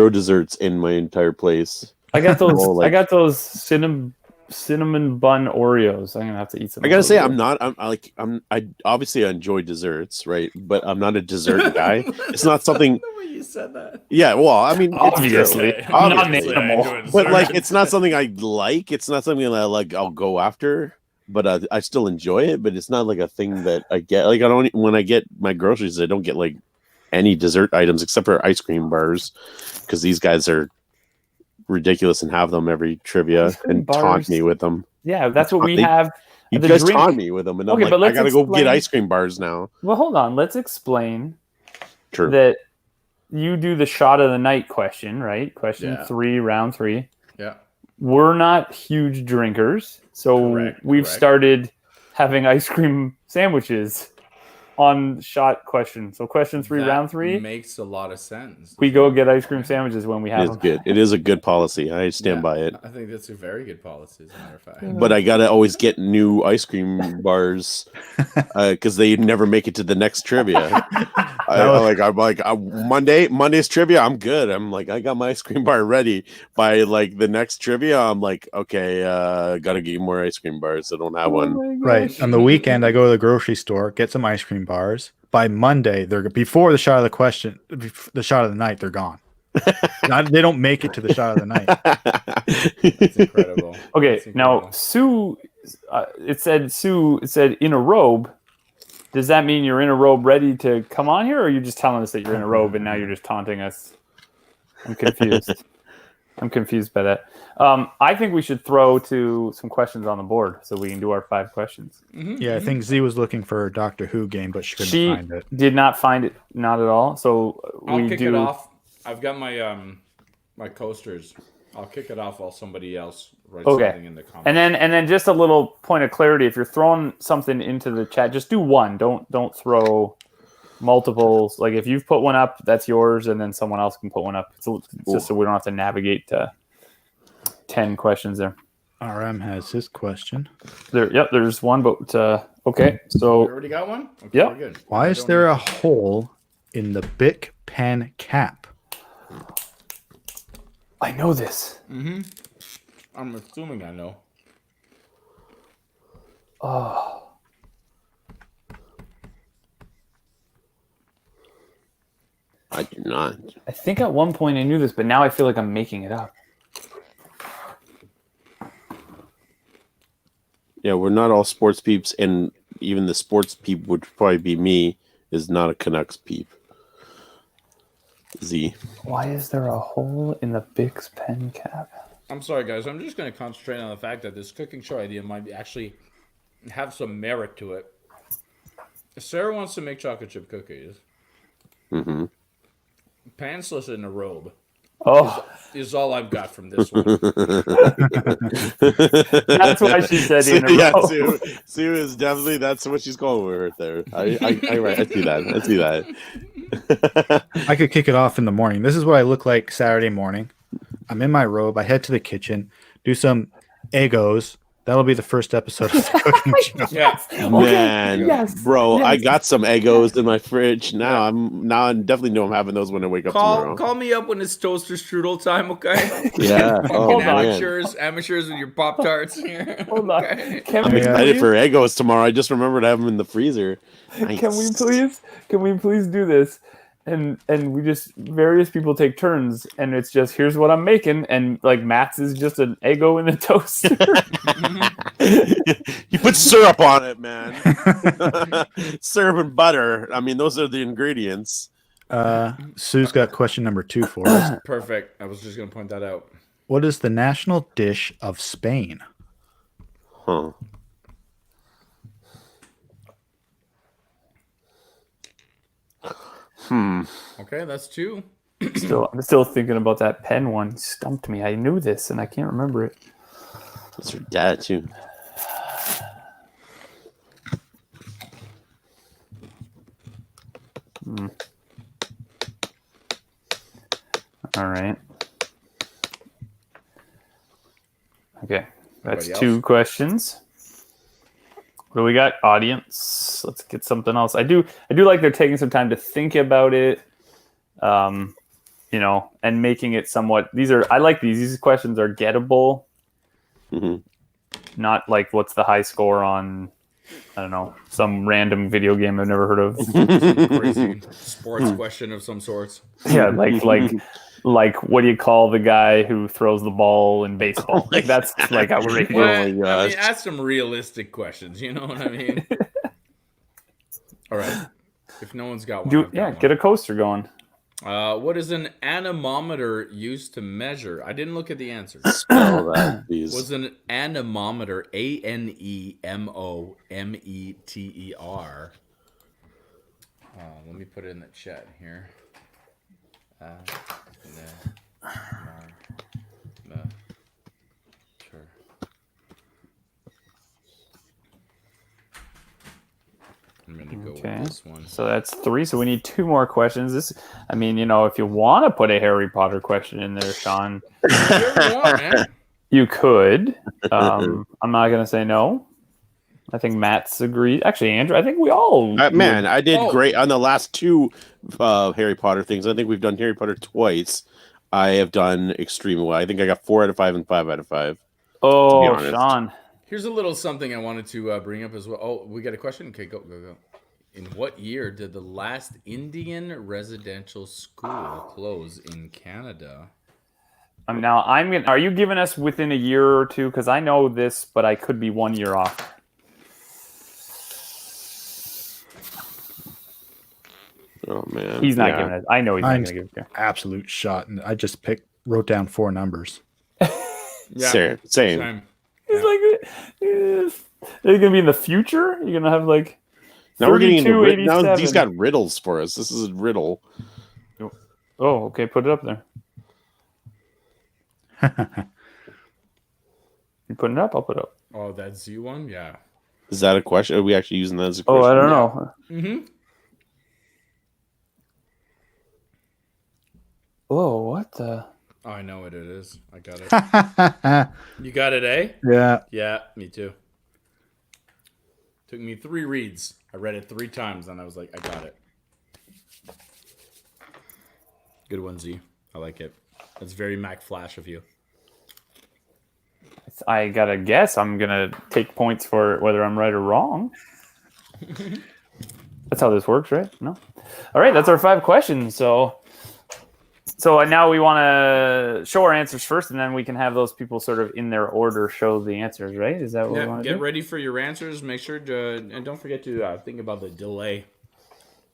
desserts in my entire place. I got those. I got those cinnamon bun Oreos. I'm gonna have to eat some. I of gotta those. say, I obviously I enjoy desserts, right? But I'm not a dessert guy. It's not something. The way you said that. Yeah, well, I mean, it's Obviously. true. I'm not an Obviously. animal. But like, it's not something I like. It's not something that like I'll go after. But I still enjoy it. But it's not like a thing that I get. Like I don't when I get my groceries, I don't get like any dessert items except for ice cream bars because these guys are ridiculous and have them every trivia and bars. taunt me with them. Yeah, that's what we They- have. You The guys drink- taunt me with them, and Okay, I'm but like, I let's gotta go get explain- ice cream bars now. Well, hold on. Let's explain True. that you do the shot of the night question, right? Question Yeah. 3, round 3. Yeah. We're not huge drinkers, so Correct, we've correct. started having ice cream sandwiches on shot question. So question 3, That round 3, makes a lot of sense. we go get ice cream sandwiches when we It have is them. good. It is a good policy. I stand Yeah, by it. I think that's a very good policy, as a matter of fact. But I gotta always get new ice cream bars because they never make it to the next trivia. Monday's trivia. I'm good. I'm like, I got my ice cream bar ready. By like the next trivia, I'm like, okay, gotta get more ice cream bars. I don't have one. Oh my Right. gosh. On the weekend, I go to the grocery store, get some ice cream bars. By Monday, they're before the shot of the shot of the night, they're gone. They don't make it to the shot of the night. It's incredible. Okay, It's now incredible. Sue, it said in a robe. Does that mean you're in a robe ready to come on here, or are you just telling us that you're in a robe and now you're just taunting us? I'm confused. I'm confused by that. I think we should throw to some questions on the board so we can do our 5 questions. Yeah, I think Z was looking for a Doctor Who game, but she couldn't She find it. did not find it, not at all. So I'll we kick do. it off. I've got my my coasters. I'll kick it off while somebody else writes Okay. something in the comments. And then just a little point of clarity: if you're throwing something into the chat, just do one. Don't throw multiples. Like if you've put one up, that's yours, and then someone else can put one up. It's just so we don't have to navigate 10 questions there. RM has his question. There's one, but okay. You So already got one? Okay, Yep. we're good. Why I is don't there need- a hole in the Bic pen cap? I know this. I'm assuming I know. Oh, I do not. I think at one point I knew this, but now I feel like I'm making it up. Yeah, we're not all sports peeps, and even the sports peep would probably be me. Is not a Canucks peep. Z. Why is there a hole in the Bix pen cap? I'm sorry, guys. I'm just going to concentrate on the fact that this cooking show idea might actually have some merit to it. Sarah wants to make chocolate chip cookies. Mm-hmm. Pantsless in a robe Oh, is all I've got from this one. that's why she said in a Yeah, row. Sue is definitely that's what she's going with right there. I see that. I see that. I could kick it off in the morning. This is what I look like Saturday morning. I'm in my robe. I head to the kitchen, do some Eggos. That'll be the first episode of the cooking show. Yeah. Man, yes, bro, I yes. got some Eggos in my fridge. Now I definitely know I'm having those when I wake up tomorrow. Call me up when it's toaster strudel time, okay? Yeah. Oh, Fucking man. amateurs with your Pop Tarts here. Hold on. Okay. Can I'm we excited please- for Eggos tomorrow. I just remembered I have them in the freezer. Nice. Can we please do this? And we just various people take turns, and it's just here's what I'm making, and like Matt's is just an Eggo in the toaster. You put syrup on it, man. Syrup and butter. I mean, those are the ingredients. Sue's got question number 2 for us. Perfect. I was just going to point that out. What is the national dish of Spain? Huh. Okay, that's 2. I'm still thinking about that pen one. He stumped me. I knew this, and I can't remember it. That's her dad, too. All right. Okay, that's Anybody 2 else? questions. What do we got? Audience. Let's get something else. I do like they're taking some time to think about it. And making it somewhat. I like these. These questions are gettable. Mhm. not like what's the high score on, I don't know, some random video game I've never heard of. Some crazy sports question of some sorts. Yeah, like what do you call the guy who throws the ball in baseball? Like that's like outrageous. Well, I gosh. mean, ask some realistic questions. You know what I mean? All right. If no one's got one, I've got one. Get a coaster going. What is an anemometer used to measure? I didn't look at the answers. Spell that, please. Was an anemometer ANEMOMETER? Let me put it in the chat here. I'm gonna go with this one. So that's 3. So we need 2 more questions. This, I mean, if you want to put a Harry Potter question in there, Sean, you could. I'm not gonna say no. I think Matt's agreed. Actually, Andrew, I think we all. I did great on the last 2 Harry Potter things. I think we've done Harry Potter twice. I have done extremely well. I think I got 4 out of 5 and 5 out of 5. Oh, Sean. Here's a little something I wanted to bring up as well. Oh, we got a question? Okay, go. In what year did the last Indian residential school close in Canada? Now, are you giving us within a year or two? Because I know this, but I could be 1 year off. Oh, man. He's not giving it. I know he's not going to give it to you. Absolute shot. And I just wrote down 4 numbers. Yeah. Same. He's like, are you gonna be in the future? You're gonna have like. Now we're getting into now. He's got riddles for us. This is a riddle. Oh, okay. Put it up there. You putting it up? I'll put it up. Oh, that Z one, yeah. Is that a question? Are we actually using that as a question? Oh, I don't know. Mm-hmm. Oh, what the? Oh, I know what it is. I got it. You got it, eh? Yeah. Yeah, me too. Took me 3 reads. I read it 3 times, and I was like, I got it. Good one, Z. I like it. That's very Mack Flash of you. I gotta guess. I'm gonna take points for whether I'm right or wrong. That's how this works, right? No. All right, that's our 5 questions. So now we want to show our answers first, and then we can have those people sort of in their order show the answers, right? Is that what we want to do? Get ready for your answers. Make sure to, and don't forget to think about the delay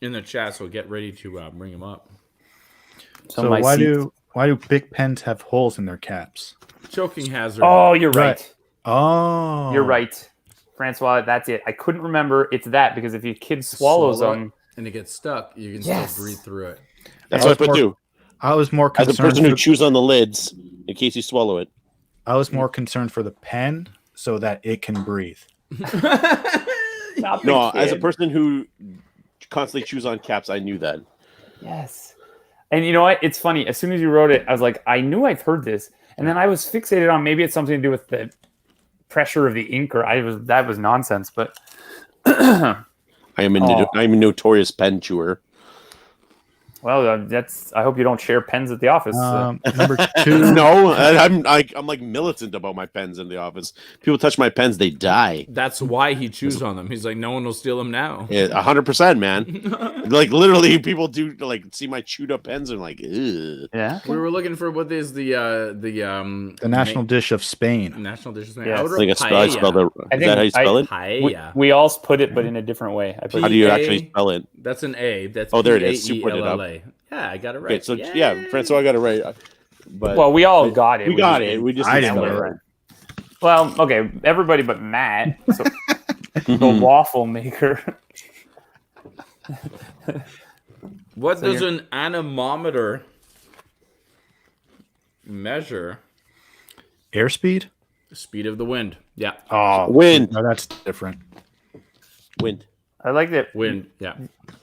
in the chat. So get ready to bring them up. So why do big pens have holes in their caps? Choking hazard. Oh, you're right. Oh, you're right, Francois. That's it. I couldn't remember. It's that because if your kid swallows them and it gets stuck, you can still breathe through it. That's what I put too. I was more concerned as a person who chews on the lids in case you swallow it. I was more concerned for the pen so that it can breathe. No, as a person who constantly chews on caps, I knew that. Yes. And you know what? It's funny. As soon as you wrote it, I was like, I knew I've heard this. And then I was fixated on maybe it's something to do with the pressure of the ink, or that was nonsense. But I'm a notorious pen chewer. Well, I hope you don't share pens at the office. Number 2. No, I'm like militant about my pens in the office. People touch my pens, they die. That's why he chews on them. He's like, no one will steal them now. Yeah, 100%, man. Like literally, people do like see my chewed up pens and like, ugh. Yeah. We were looking for what is the national dish of Spain. National dish of Spain. Yes. I think I spelled it. Is that how you spell it? Paella. We all put it, but in a different way. How do you actually spell it? That's an A. That's there it is. You put it up. Yeah, I got it right. Okay, so yeah, Francois got it right. But well, we all got it. We got it. We just I didn't get it right. Well, okay, everybody but Matt. So, the waffle maker. What does an anemometer measure? Airspeed? The speed of the wind. Yeah. Oh, wind. No, that's different. Wind. I like that. Wind. Yeah.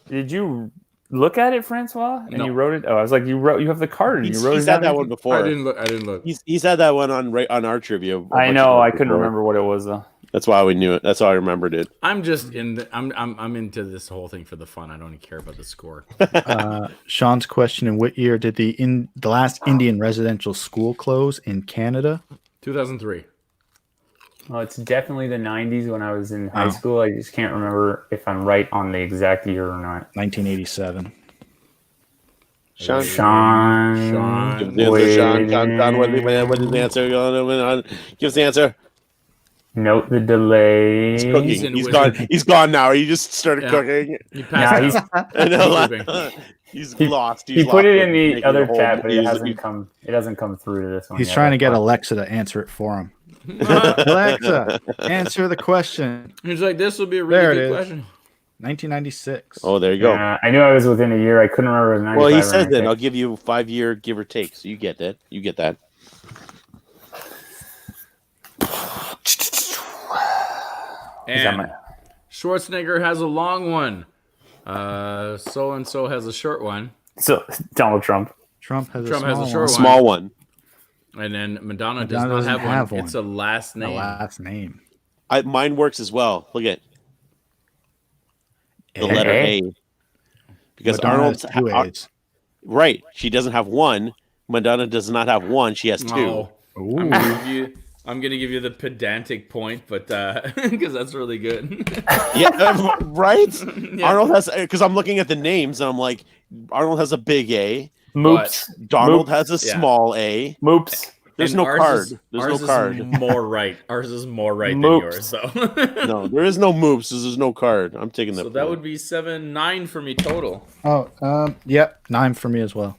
Did you look at it, Francois? And No. you wrote it? Oh, I was like, you have the card. And you wrote it He's down. had that one before. I didn't look. He's had that one on our trivia. I know. I couldn't remember what it was though. That's why we knew it. That's how I remembered it. I'm just I'm into this whole thing for the fun. I don't even care about the score. Sean's question: in what year did the last Indian residential school close in Canada? 2003. Well, it's definitely the 90s when I was in high Oh. school. I just can't remember if I'm right on the exact year or not. 1987. Sean. Sean. Give us the answer, Sean. Sean, what is the answer? Give us the answer. Note the delay. He's cooking. He's in He's wizard. gone. He's gone now. He just started Yeah. cooking. You Nah, passed out. He's He- lost. He put it in the Making other a whole- chat, but it he's- hasn't come. It hasn't come through to this one. He's yet. trying to get That's why. Alexa to answer it for him. Alexa, answer the question. He's like, this will be a really There it good is. question. 1996. Oh, there you go. I knew I was within a year. I couldn't remember if it was 95 Well, he or says that 96. I'll give you 5-year give or take, so you get that. You get that. Is that And my- Schwarzenegger has a long one. So and so has a short one, So Donald Trump. Trump has Trump a has small a short one. Small one. and then Madonna does Madonna not doesn't have, have one. one. It's a last The name. last name. Mine works as well. Look at the letter A. A. Because Madonna Arnold's has two A's. right. She doesn't have one. Madonna does not have one. She has two. Oh, Ooh. I'm gonna give you the pedantic point, but because that's really good. Yeah, right. Yeah. Arnold has because I'm looking at the names and I'm like, Arnold has a big A. Moops. Donald Moop. has a Yeah. small A. Moops. There's And no ours card. is- There's ours no card. Is more right. Ours is more right Moops. than yours, though. No, there is no moves. There's no card. I'm taking that. So that would be 7-9 for me total. Oh, yep. 9 for me as well.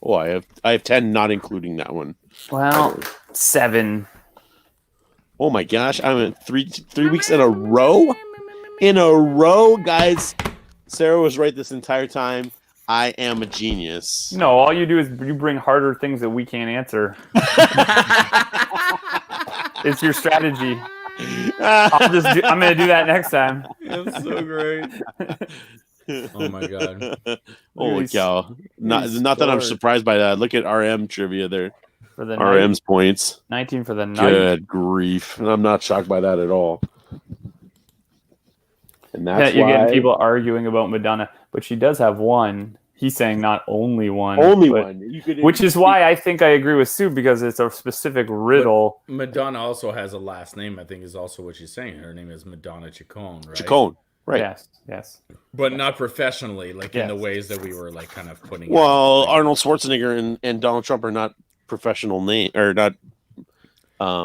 Oh, I have 10, not including that one. Well, 7. Oh my gosh, I'm in three weeks in a row. In a row, guys. Sarah was right this entire time. I am a genius. No, all you do is you bring harder things that we can't answer. It's your strategy. I'm going to do that next time. That's so great. Oh my god. Holy Nice. cow. Not Nice that I'm start. surprised by that. Look at RM trivia there. For the night. RM's points. 19 for the night. Good grief. And I'm not shocked by that at all. And Yeah, that's you're why getting people arguing about Madonna, but she does have one. He's saying not only one. only but- one. You could Which is why I think I agree with Sue, because it's a specific riddle. Madonna also has a last name, I think is also what she's saying. Her name is Madonna Chacon, right? Chacon. Right. Yes. But not professionally, like in the Yes. ways that we were like kind of putting it. Well, Arnold Schwarzenegger and Donald Trump are not professional name or not.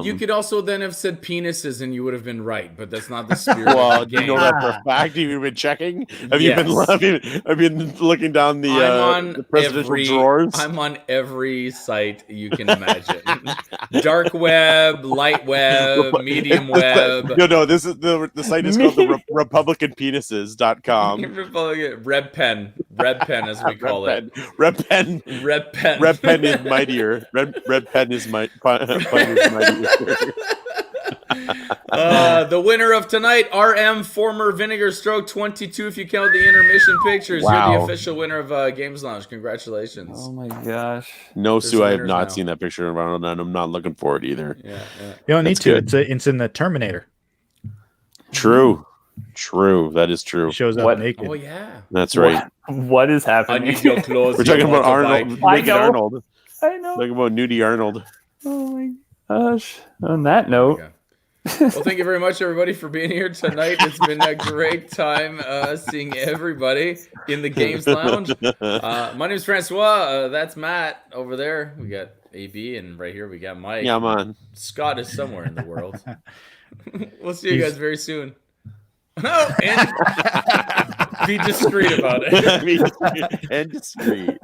You could also then have said penises and you would have been right, but that's not the spirit Well, of the do you game. know that for a fact? Have you been checking? Have Yes. you been looking down the presidential drawers? I'm on every site you can imagine. Dark web, light web, medium web. No, this is the site is called the RepublicanPenises.com. Republican Red Pen as we call it. Red Pen. Red Pen. Red Pen is mightier. Red Pen is mightier. The winner of tonight, RM former Vinegar Stroke 22. If you count the intermission pictures, you're Wow. the official winner of Games Lounge. Congratulations. Oh my gosh. No, There's Sue, I have winners not now. seen that picture of Arnold, and I'm not looking for it either. Yeah. You don't need That's to. good. It's in the Terminator. True. That is true. He shows up What? naked. Oh yeah. That's right. What is I happening? need your clothes. We're talking your about Arnold. motorbike. I Naked know. Arnold. I know. Talking about nudie Arnold. Oh my gosh. On that note, Okay. Well, thank you very much, everybody, for being here tonight. It's been a great time seeing everybody in the Games Lounge. My name is Francois. That's Matt over there. We got AB, and right here we got Mike. Yeah, man. Scott is somewhere in the world. We'll see you guys very soon. Oh, and be discreet about it. And discreet.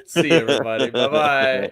See you, everybody. Bye-bye.